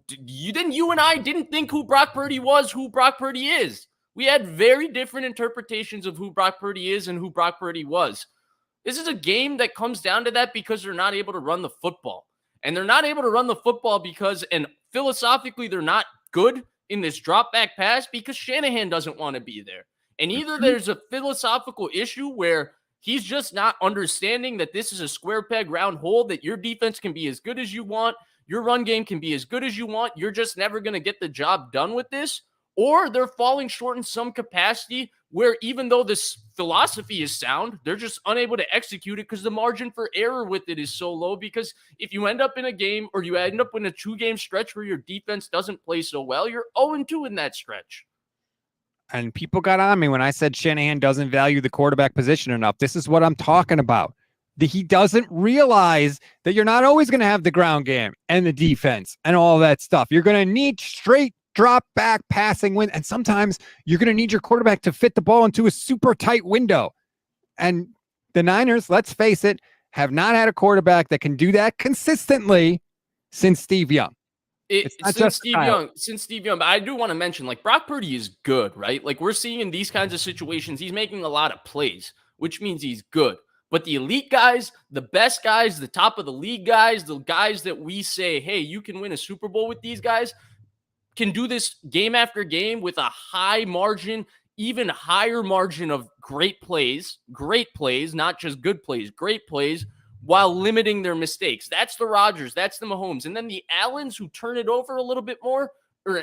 You and I didn't think who Brock Purdy was, who Brock Purdy is. We had very different interpretations of who Brock Purdy is and who Brock Purdy was. This is a game that comes down to that because they're not able to run the football. And they're not able to run the football because, and philosophically, they're not good in this drop back pass because Shanahan doesn't want to be there. And either there's a philosophical issue where he's just not understanding that this is a square peg round hole, that your defense can be as good as you want, your run game can be as good as you want, you're just never going to get the job done with this. Or they're falling short in some capacity where even though this philosophy is sound, they're just unable to execute it because the margin for error with it is so low. Because if you end up in a game or you end up in a 2-game stretch where your defense doesn't play so well, you're 0-2 in that stretch. And people got on me when I said Shanahan doesn't value the quarterback position enough. This is what I'm talking about. He doesn't realize that you're not always going to have the ground game and the defense and all that stuff. You're going to need straight drop back passing win. And sometimes you're going to need your quarterback to fit the ball into a super tight window. And the Niners, let's face it, have not had a quarterback that can do that consistently since Steve Young. Since Steve Young, but I do want to mention, like, Brock Purdy is good, right? Like, we're seeing in these kinds of situations, he's making a lot of plays, which means he's good. But the elite guys, the best guys, the top of the league guys, the guys that we say, hey, you can win a Super Bowl with these guys, can do this game after game with a high margin, even higher margin of great plays, not just good plays, great plays, while limiting their mistakes. That's the Rodgers, that's the Mahomes. And then the Allens who turn it over a little bit more,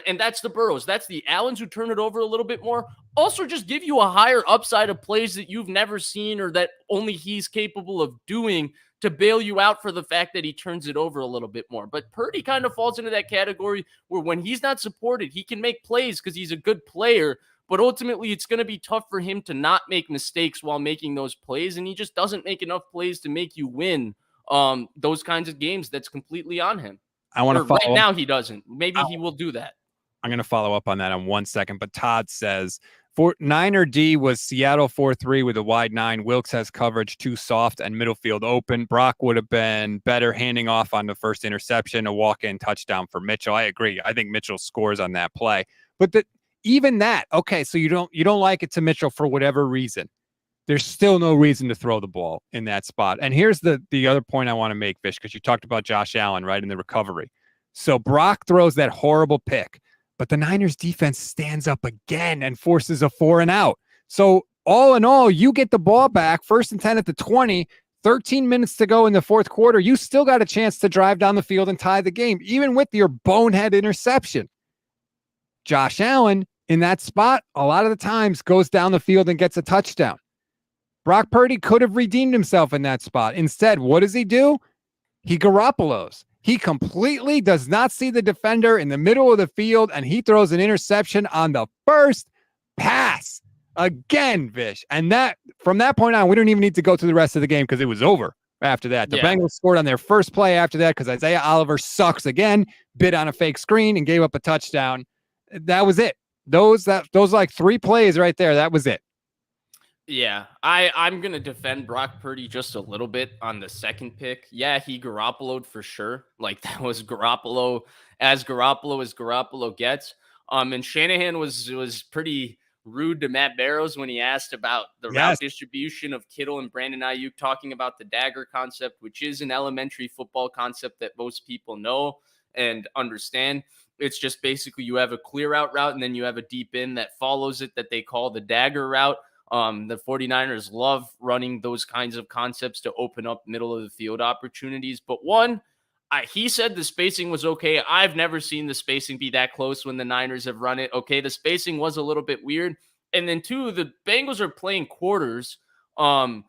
and that's the Burrows. That's the Allens who turn it over a little bit more. Also just give you a higher upside of plays that you've never seen or that only he's capable of doing to bail you out for the fact that he turns it over a little bit more. But Purdy kind of falls into that category where when he's not supported, he can make plays because he's a good player, but ultimately it's going to be tough for him to not make mistakes while making those plays, and he just doesn't make enough plays to make you win those kinds of games. That's completely on him. I want to follow right now he doesn't. Maybe he will do that. I'm going to follow up on that in 1 second, but Todd says Niner D was Seattle 4-3 with a wide 9. Wilkes has coverage too soft and middle field open. Brock would have been better handing off on the first interception, a walk-in touchdown for Mitchell. I agree. I think Mitchell scores on that play. But even that, okay, so you don't like it to Mitchell for whatever reason. There's still no reason to throw the ball in that spot. And here's the other point I want to make, Vish, because you talked about Josh Allen, right, in the recovery. So Brock throws that horrible pick, but the Niners defense stands up again and forces a 4-and-out. So all in all, you get the ball back, 1st and 10 at the 20, 13 minutes to go in the fourth quarter. You still got a chance to drive down the field and tie the game, even with your bonehead interception. Josh Allen, in that spot, a lot of the times goes down the field and gets a touchdown. Brock Purdy could have redeemed himself in that spot. Instead, what does he do? He Garoppolo's. He completely does not see the defender in the middle of the field, and he throws an interception on the first pass. Again, Vish. And that from that point on, we don't even need to go through the rest of the game because it was over after that. The Bengals scored on their first play after that because Isaiah Oliver sucks again, bit on a fake screen, and gave up a touchdown. That was it. Those like 3 plays right there. That was it. Yeah, I'm going to defend Brock Purdy just a little bit on the second pick. Yeah, he Garoppolo'd for sure. Like, that was Garoppolo as Garoppolo gets. And Shanahan was pretty rude to Matt Barrows when he asked about the route distribution of Kittle and Brandon Ayuk, talking about the dagger concept, which is an elementary football concept that most people know and understand. It's just basically you have a clear out route and then you have a deep in that follows it that they call the dagger route. The 49ers love running those kinds of concepts to open up middle of the field opportunities. But he said the spacing was okay. I've never seen the spacing be that close when the Niners have run it. Okay, the spacing was a little bit weird. And then 2, the Bengals are playing quarters. And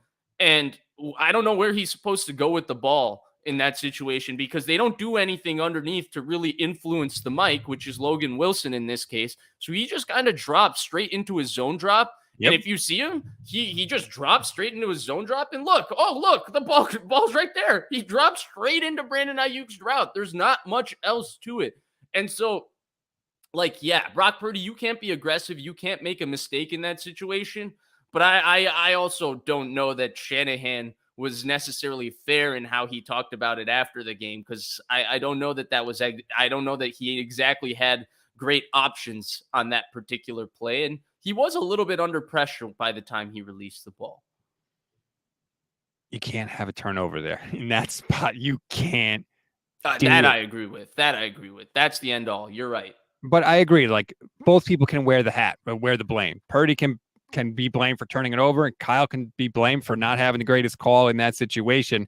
I don't know where he's supposed to go with the ball in that situation because they don't do anything underneath to really influence the mic, which is Logan Wilson in this case. So he just kind of drops straight into his zone drop. Yep. And if you see him, he just drops straight into his zone drop. And look, the ball's right there. He drops straight into Brandon Ayuk's route. There's not much else to it. And so, Brock Purdy, you can't be aggressive. You can't make a mistake in that situation. But I also don't know that Shanahan was necessarily fair in how he talked about it after the game because I don't know that I don't know that he exactly had great options on that particular play. And he was a little bit under pressure by the time he released the ball. You can't have a turnover there in that spot. You can't. I agree with. That's the end all. You're right. But I agree. Like, both people can wear the hat, but wear the blame. Purdy can be blamed for turning it over, and Kyle can be blamed for not having the greatest call in that situation.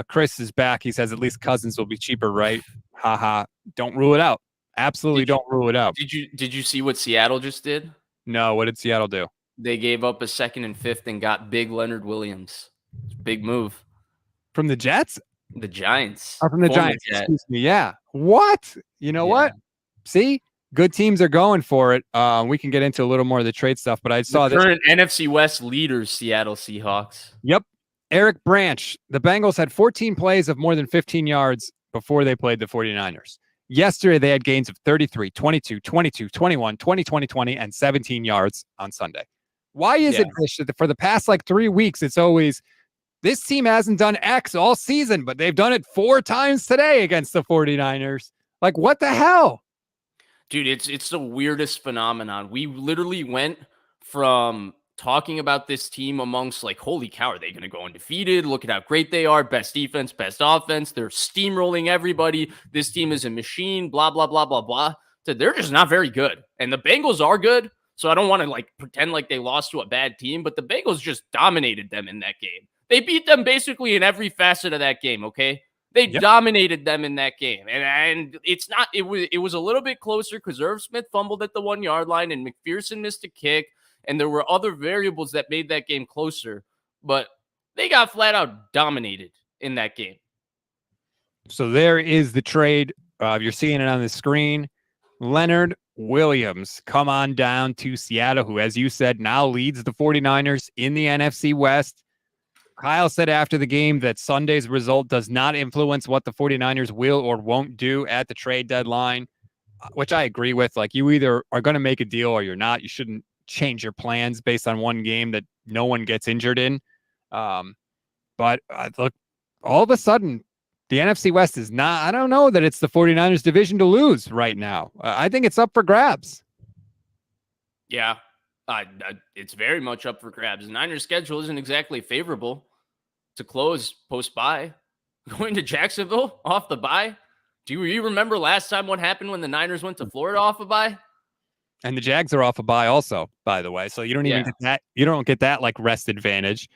Chris is back. He says at least Cousins will be cheaper, right? Haha. Don't rule it out. Absolutely don't rule it out. Did you see what Seattle just did? No, what did Seattle do? They gave up a 2nd and 5th and got big Leonard Williams. Big move. From the Jets? The Giants. Or from the Giants, excuse me. Yeah. What? You know what? See? Good teams are going for it. We can get into a little more of the trade stuff, but I saw the current NFC West leaders, Seattle Seahawks. Yep. Eric Branch. The Bengals had 14 plays of more than 15 yards before they played the 49ers. Yesterday, they had gains of 33, 22, 22, 21, 20, 20, 20, and 17 yards on Sunday. Why is it, Vish, that for the past 3 weeks, it's always, this team hasn't done X all season, but they've done it 4 times today against the 49ers? Like, what the hell? Dude, it's the weirdest phenomenon. We literally went from talking about this team amongst holy cow, are they going to go undefeated? Look at how great they are. Best defense, best offense. They're steamrolling everybody. This team is a machine, blah, blah, blah, blah, blah. So they're just not very good. And the Bengals are good. So I don't want to pretend like they lost to a bad team, but the Bengals just dominated them in that game. They beat them basically in every facet of that game, okay? They dominated them in that game. And it's not, it was a little bit closer because Irv Smith fumbled at the 1 yard line and McPherson missed a kick. And there were other variables that made that game closer, but they got flat out dominated in that game. So there is the trade. You're seeing it on the screen. Leonard Williams come on down to Seattle, who, as you said, now leads the 49ers in the NFC West. Kyle said after the game that Sunday's result does not influence what the 49ers will or won't do at the trade deadline, which I agree with. You either are going to make a deal or you're not. You shouldn't change your plans based on one game that no one gets injured in. But look, all of a sudden, the NFC West is not, I don't know that it's the 49ers division to lose right now. I think it's up for grabs. Yeah, it's very much up for grabs. The Niners' schedule isn't exactly favorable to close post-bye. Going to Jacksonville off the bye. Do you remember last time what happened when the Niners went to Florida off a bye? And the Jags are off a bye also, by the way. So you don't even get that. You don't get that like rest advantage.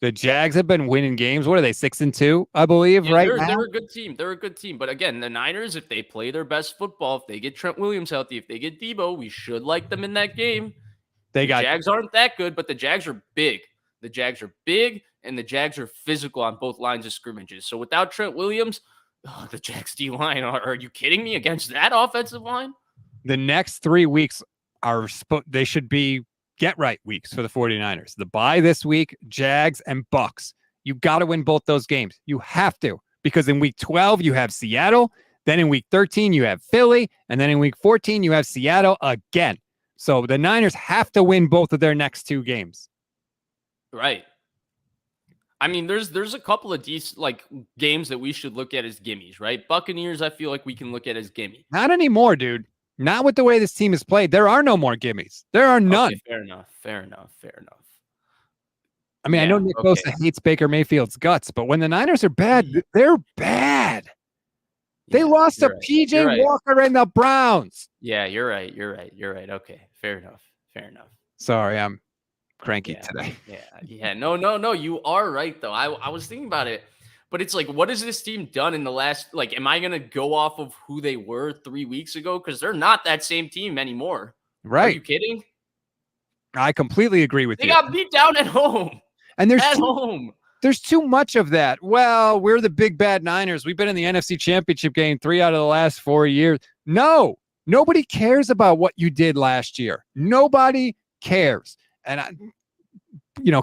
The Jags have been winning games. What are they, 6-2, I believe, right now? They're a good team. They're a good team. But again, the Niners, if they play their best football, if they get Trent Williams healthy, if they get Debo, we should like them in that game. The Jags aren't that good, but the Jags are big. The Jags are big, and the Jags are physical on both lines of scrimmages. So without Trent Williams, the Jags D-line, are you kidding me, against that offensive line? The next 3 weeks they should be get-right weeks for the 49ers. The bye this week, Jags and Bucks. You got to win both those games. You have to, because in week 12, you have Seattle. Then in week 13, you have Philly. And then in week 14, you have Seattle again. So the Niners have to win both of their next 2 games. Right. I mean, there's a couple of decent games that we should look at as gimmies, right? Buccaneers, I feel like we can look at as gimme. Not anymore, dude. Not with the way this team is played. There are no more gimmies. There are none. Okay, fair enough. I mean, I know Nick Bosa hates Baker Mayfield's guts, but when the Niners are bad, they're bad. They lost to PJ Walker and the Browns. Yeah, you're right. Okay, fair enough. Sorry, I'm cranky today. Yeah. No. You are right, though. I was thinking about it. But it's like, what has this team done in the last, am I going to go off of who they were 3 weeks ago? Because they're not that same team anymore. Right. Are you kidding? I completely agree with you. They got beat down at home. And there's too much of that. Well, we're the big bad Niners. We've been in the NFC Championship game 3 out of the last 4 years. No, nobody cares about what you did last year. Nobody cares. And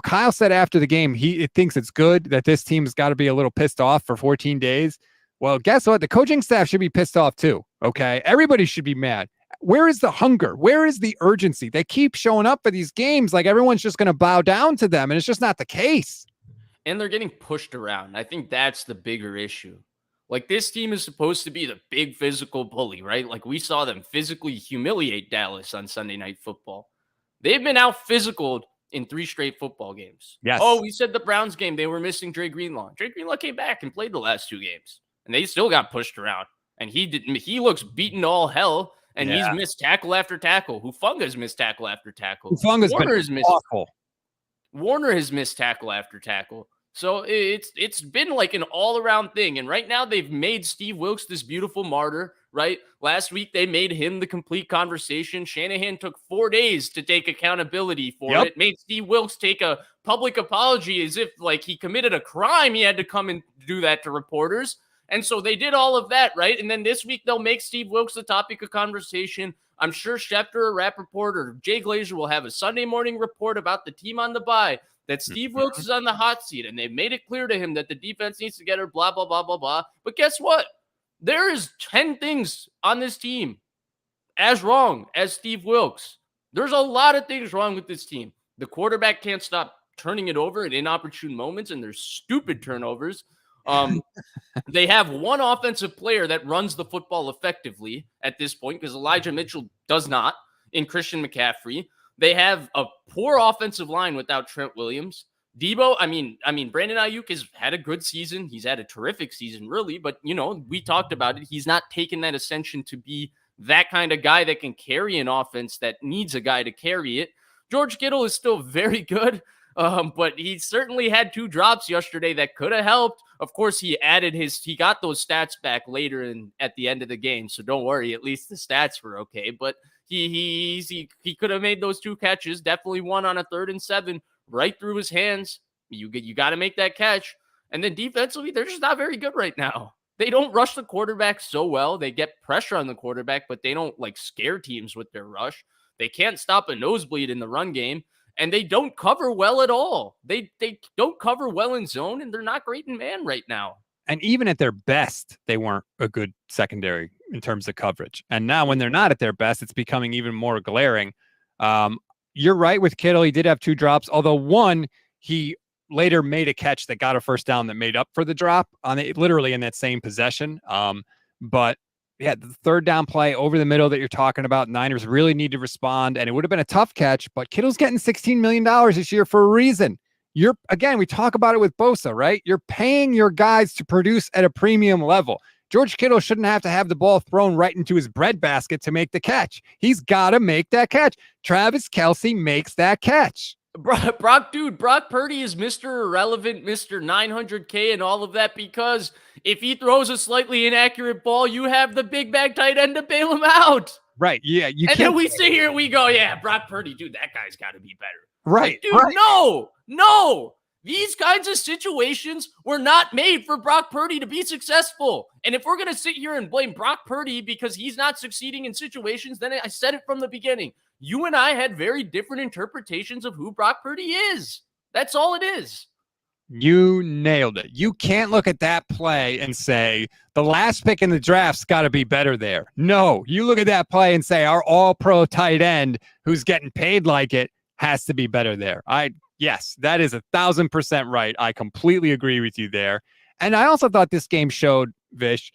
Kyle said after the game, he thinks it's good that this team's got to be a little pissed off for 14 days. Well, guess what? The coaching staff should be pissed off too. Okay. Everybody should be mad. Where is the hunger? Where is the urgency? They keep showing up for these games like everyone's just going to bow down to them. And it's just not the case. And they're getting pushed around. I think that's the bigger issue. This team is supposed to be the big physical bully, right? We saw them physically humiliate Dallas on Sunday Night Football. They've been out physicaled in 3 straight football games. Yes. Oh, we said the Browns game, they were missing Dre Greenlaw. Dre Greenlaw came back and played the last 2 games. And they still got pushed around. And he looks beaten to all hell. And he's missed tackle after tackle. Hufanga's missed tackle after tackle. Warner has missed tackle after tackle. So it's been an all-around thing. And right now they've made Steve Wilks this beautiful martyr, right? Last week they made him the complete conversation. Shanahan took 4 days to take accountability for it. Made Steve Wilks take a public apology as if he committed a crime. He had to come and do that to reporters. And so they did all of that, right? And then this week they'll make Steve Wilks the topic of conversation. I'm sure Schefter or Rappaport or Jay Glazer will have a Sunday morning report about the team on the bye, that Steve Wilks is on the hot seat, and they've made it clear to him that the defense needs to get her, blah, blah, blah, blah, blah. But guess what? There is 10 things on this team as wrong as Steve Wilks. There's a lot of things wrong with this team. The quarterback can't stop turning it over at inopportune moments, and there's stupid turnovers. They have one offensive player that runs the football effectively at this point, because Elijah Mitchell does not, in Christian McCaffrey. They have a poor offensive line without Trent Williams. Debo, I mean, Brandon Ayuk has had a good season. He's had a terrific season, really. But, we talked about it. He's not taken that ascension to be that kind of guy that can carry an offense that needs a guy to carry it. George Kittle is still very good. But he certainly had 2 drops yesterday that could have helped. Of course, he got those stats back later at the end of the game. So don't worry, at least the stats were okay. But he could have made those 2 catches. Definitely one on a 3rd and 7 right through his hands. You got to make that catch. And then defensively, they're just not very good right now. They don't rush the quarterback so well. They get pressure on the quarterback, but they don't scare teams with their rush. They can't stop a nosebleed in the run game. And they don't cover well at all. They don't cover well in zone, and they're not great in man right now. And even at their best, they weren't a good secondary in terms of coverage. And now when they're not at their best, it's becoming even more glaring. you're right with Kittle. He did have 2 drops, although one, he later made a catch that got a first down that made up for the drop on it, literally in that same possession. But yeah, the third down play over the middle that you're talking about, Niners really need to respond, and it would have been a tough catch, but Kittle's getting $16 million this year for a reason. Again, we talk about it with Bosa, right? You're paying your guys to produce at a premium level. George Kittle shouldn't have to have the ball thrown right into his breadbasket to make the catch. He's got to make that catch. Travis Kelce makes that catch. Brock Purdy is Mr. Irrelevant, Mr. 900K and all of that, because if he throws a slightly inaccurate ball, you have the big bag tight end to bail him out. Right. Yeah. And then we sit here and we go, yeah, Brock Purdy, dude, that guy's got to be better. Right. Like, dude, no. These kinds of situations were not made for Brock Purdy to be successful. And if we're going to sit here and blame Brock Purdy because he's not succeeding in situations, then I said it from the beginning. You and I had very different interpretations of who Brock Purdy is. That's all it is. You nailed it. You can't look at that play and say the last pick in the draft's got to be better there. No, you look at that play and say our all-pro tight end who's getting paid like it has to be better there. Yes, that is 1,000% right. I completely agree with you there. And I also thought this game showed, Vish,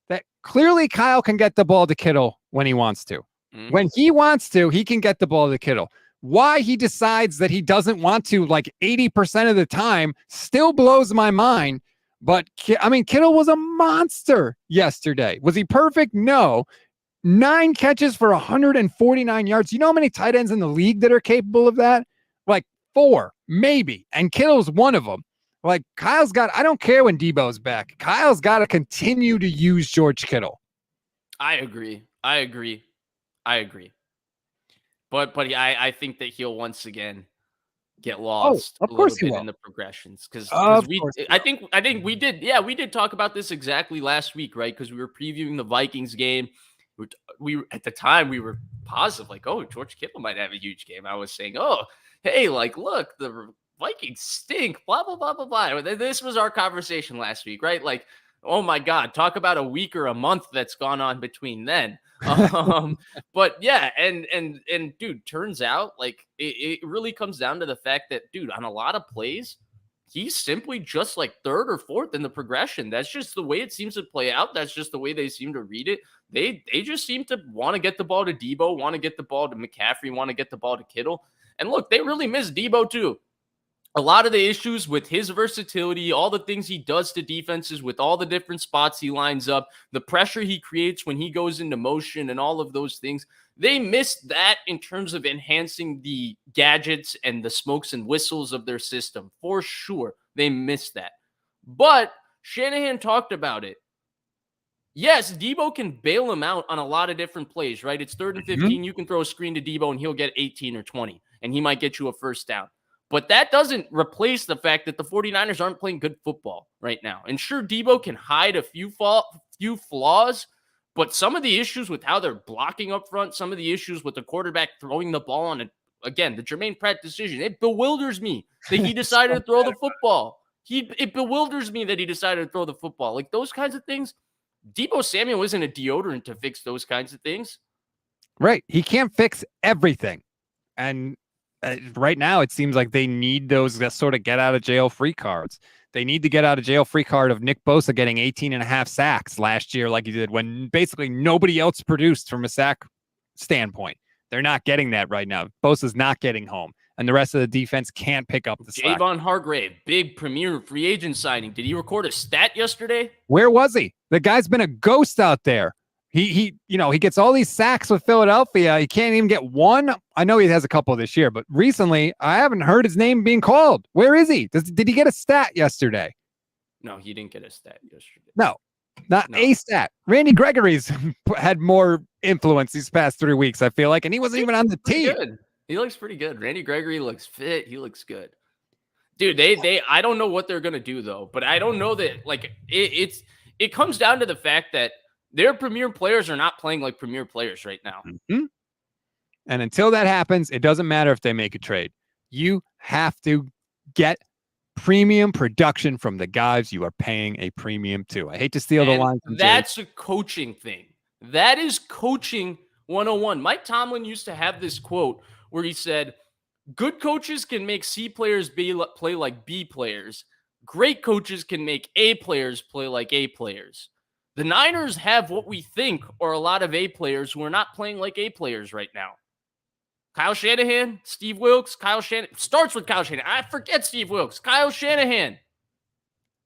that clearly Kyle can get the ball to Kittle when he wants to. Mm-hmm. When he wants to, he can get the ball to Kittle. Why he decides that he doesn't want to like 80% of the time still blows my mind. But I mean, Kittle was a monster yesterday. Was he perfect? No. 9 catches for 149 yards. You know how many tight ends in the league that are capable of that? Like 4, maybe. And Kittle's one of them. Like Kyle's I don't care when Debo's back. Kyle's got to continue to use George Kittle. I agree. But I think that he'll once again get lost a little bit in the progressions because I think we did talk about this exactly last week, right? Because we were previewing the Vikings game. We at the time we were positive, like, oh, George Kittle might have a huge game. I was saying, oh, hey, like, look, the Vikings stink, blah blah blah blah blah. This was our conversation last week, right? Like, oh my God, talk about a week or a month that's gone on between then. But yeah, and dude, turns out like it really comes down to the fact that, dude, on a lot of plays, he's simply just like 3rd or 4th in the progression. That's just the way it seems to play out. That's just the way they seem to read it. They just seem to want to get the ball to Debo, want to get the ball to McCaffrey, want to get the ball to Kittle. And look, they really miss Debo too. A lot of the issues with his versatility, all the things he does to defenses with all the different spots he lines up, the pressure he creates when he goes into motion and all of those things, they missed that in terms of enhancing the gadgets and the smokes and whistles of their system. For sure, they missed that. But Shanahan talked about it. Yes, Debo can bail him out on a lot of different plays, right? It's 3rd and 15. Mm-hmm. You can throw a screen to Debo and he'll get 18 or 20, and he might get you a first down. But that doesn't replace the fact that the 49ers aren't playing good football right now. And sure, Debo can hide a few flaws, but some of the issues with how they're blocking up front, some of the issues with the quarterback throwing the ball on again, the Jermaine Pratt decision, it bewilders me that he decided to throw the football. It bewilders me that he decided to throw the football. Like those kinds of things. Debo Samuel isn't a deodorant to fix those kinds of things. Right. He can't fix everything. And right now, it seems like they need those sort of get out of jail free cards. They need to get out of jail free card of Nick Bosa getting 18.5 sacks last year, like he did when basically nobody else produced from a sack standpoint. They're not getting that right now. Bosa's not getting home, and the rest of the defense can't pick up the slack. Javon Hargrave, big premier free agent signing. Did he record a stat yesterday? Where was he? The guy's been a ghost out there. He gets all these sacks with Philadelphia. He can't even get one. I know he has a couple this year, but recently I haven't heard his name being called. Where is he? Did he get a stat yesterday? No, he didn't get a stat yesterday. No, not a stat. Randy Gregory's had more influence these past 3 weeks, I feel like, and he wasn't even on the team. Good. He looks pretty good. Randy Gregory looks fit. He looks good. Dude, I don't know what they're going to do though, but I don't know that like it comes down to the fact that their premier players are not playing like premier players right now. Mm-hmm. And until that happens, it doesn't matter if they make a trade. You have to get premium production from the guys you are paying a premium to. I hate to steal the line from that's a coaching thing. That is coaching 101. Mike Tomlin used to have this quote where he said, Good coaches can make C players play like B players. Great coaches can make A players play like A players. The Niners have what we think are a lot of A players who are not playing like A players right now. Kyle Shanahan, Steve Wilks, Kyle Shanahan. Starts with Kyle Shanahan. I forget Steve Wilks. Kyle Shanahan.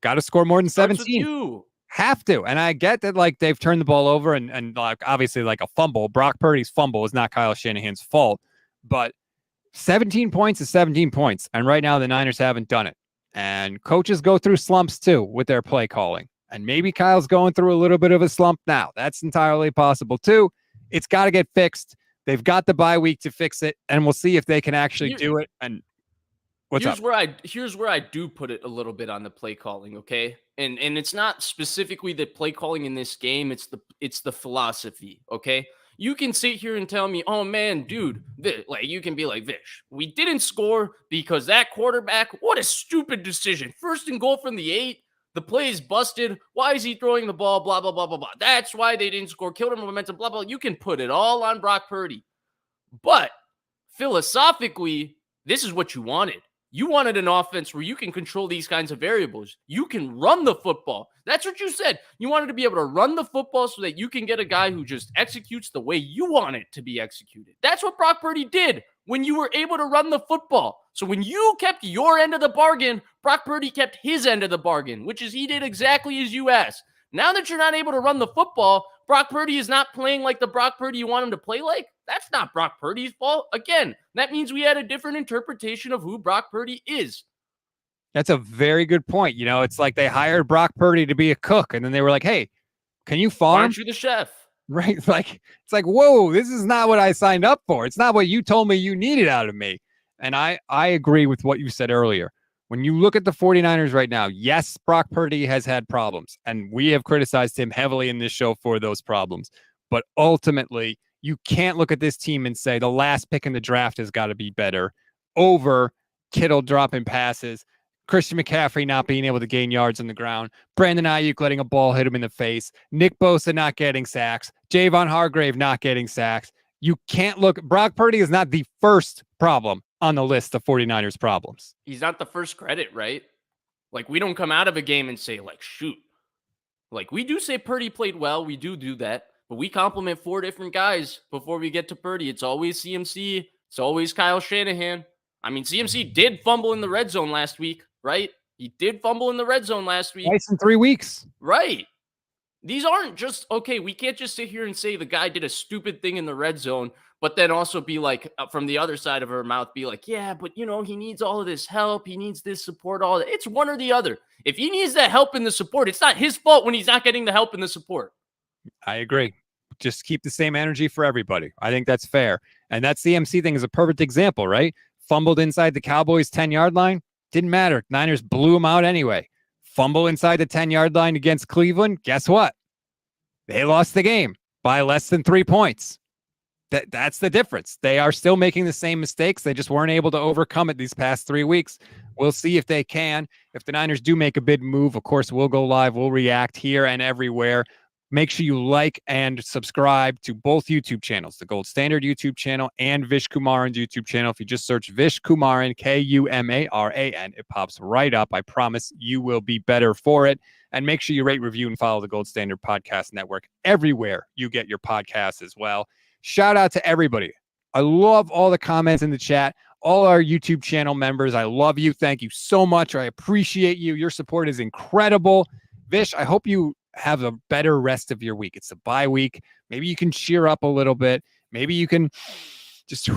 Got to score more than Starts 17. with you. Have to. And I get that, like, they've turned the ball over and like, obviously, like, a fumble. Brock Purdy's fumble is not Kyle Shanahan's fault. But 17 points is 17 points. And right now, the Niners haven't done it. And coaches go through slumps, too, with their play calling. And maybe Kyle's going through a little bit of a slump now. That's entirely possible, too. It's got to get fixed. They've got the bye week to fix it. And we'll see if they can actually do it. And here's where I do put it a little bit on the play calling, okay? And it's not specifically the play calling in this game, it's the philosophy, okay? You can sit here and tell me, "Oh man, dude," like you can be like, "Vish, we didn't score because that quarterback, what a stupid decision. First and goal from the 8, the play is busted. Why is he throwing the ball? Blah blah blah blah blah. That's why they didn't score. Killed him momentum, blah blah." You can put it all on Brock Purdy. But philosophically, this is what you wanted. You wanted an offense where you can control these kinds of variables. You can run the football. That's what you said. You wanted to be able to run the football so that you can get a guy who just executes the way you want it to be executed. That's what Brock Purdy did when you were able to run the football. So when you kept your end of the bargain, Brock Purdy kept his end of the bargain, which is he did exactly as you asked. Now that you're not able to run the football, Brock Purdy is not playing like the Brock Purdy you want him to play like. That's not Brock Purdy's fault. Again, that means we had a different interpretation of who Brock Purdy is. that's a very good point. You know, it's like they hired Brock Purdy to be a cook, and then they were like, "Hey, can you farm? Why aren't you the chef?" Right? Like, it's like, whoa, this is not what I signed up for. It's not what you told me you needed out of me. And I agree with what you said earlier. When you look at the 49ers right now, yes, Brock Purdy has had problems, and we have criticized him heavily in this show for those problems. But ultimately, you can't look at this team and say the last pick in the draft has got to be better over Kittle dropping passes, Christian McCaffrey not being able to gain yards on the ground, Brandon Ayuk letting a ball hit him in the face, Nick Bosa not getting sacks, Javon Hargrave not getting sacks. You can't look. Brock Purdy is not the first problem on the list of 49ers problems. He's not the first credit, right? Like, we don't come out of a game and say, like, shoot. Like, we do say Purdy played well. We do that. But we compliment 4 different guys before we get to Purdy. It's always CMC. It's always Kyle Shanahan. I mean, CMC did fumble in the red zone last week, right? He did fumble in the red zone last week. Twice in 3 weeks. Right. These aren't just, okay, we can't just sit here and say the guy did a stupid thing in the red zone, but then also be like, from the other side of her mouth, be like, yeah, but, you know, he needs all of this help. He needs this support, all that. It's one or the other. If he needs that help in the support, it's not his fault when he's not getting the help in the support. I agree. Just keep the same energy for everybody. I think that's fair. And that CMC thing is a perfect example, right? Fumbled inside the Cowboys 10-yard line. Didn't matter. Niners blew him out anyway. Fumble inside the 10-yard line against Cleveland. Guess what? They lost the game by less than 3 points. That's the difference. They are still making the same mistakes. They just weren't able to overcome it these past 3 weeks. We'll see if they can. If the Niners do make a big move, of course, we'll go live. We'll react here and everywhere. Make sure you like and subscribe to both YouTube channels, the Gold Standard YouTube channel and Vish Kumaran's YouTube channel. If you just search Vish Kumaran, Kumaran, it pops right up. I promise you will be better for it. And make sure you rate, review, and follow the Gold Standard Podcast Network everywhere you get your podcasts as well. Shout out to everybody. I love all the comments in the chat, all our YouTube channel members. I love you. Thank you so much. I appreciate you. Your support is incredible. Vish, I hope you have a better rest of your week. It's a bye week. Maybe you can cheer up a little bit. Maybe you can just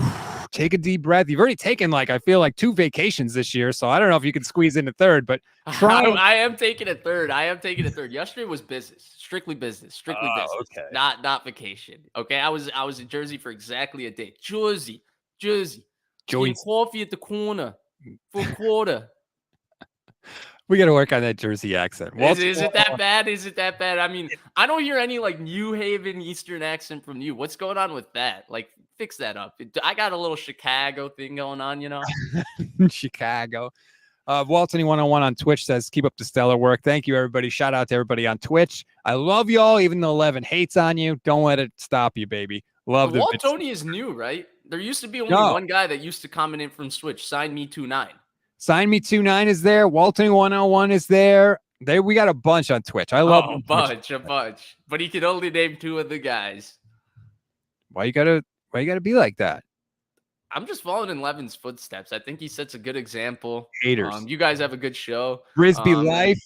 take a deep breath. You've already taken, I feel like 2 vacations this year. So I don't know if you can squeeze in a third, but try. I am taking a third. Yesterday was business, strictly business. Okay. Not vacation. Okay. I was in Jersey for exactly a day. Jersey. Getting coffee at the corner for a quarter. We got to work on that Jersey accent. Is it that bad? I mean, I don't hear any New Haven Eastern accent from you. What's going on with that? Fix that up. I got a little Chicago thing going on, you know? Chicago. Waltony 101 on Twitch says, keep up the stellar work. Thank you, everybody. Shout out to everybody on Twitch. I love y'all, even though 11 hates on you. Don't let it stop you, baby. Love But the Walt Tony is new, right? There used to be only one guy that used to comment in from Switch. Sign me 29. Sign me 29 is there. Waltony 101 is there. We got a bunch on Twitch. I love a bunch. But he could only name 2 of the guys. Why you gotta be like that? I'm just following in Levin's footsteps. I think he sets a good example. Haters. You guys have a good show. Frisbee life.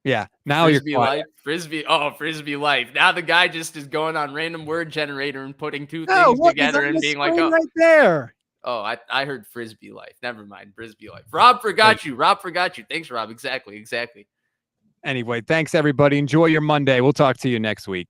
Yeah. Now Frisbee you're quiet. life. Frisbee life. Now the guy just is going on random word generator and putting 2 things together and being like, right there. Oh, I heard Frisbee life. Never mind. Frisbee life. Rob forgot you. Thanks, Rob. Exactly. Anyway, thanks everybody. Enjoy your Monday. We'll talk to you next week.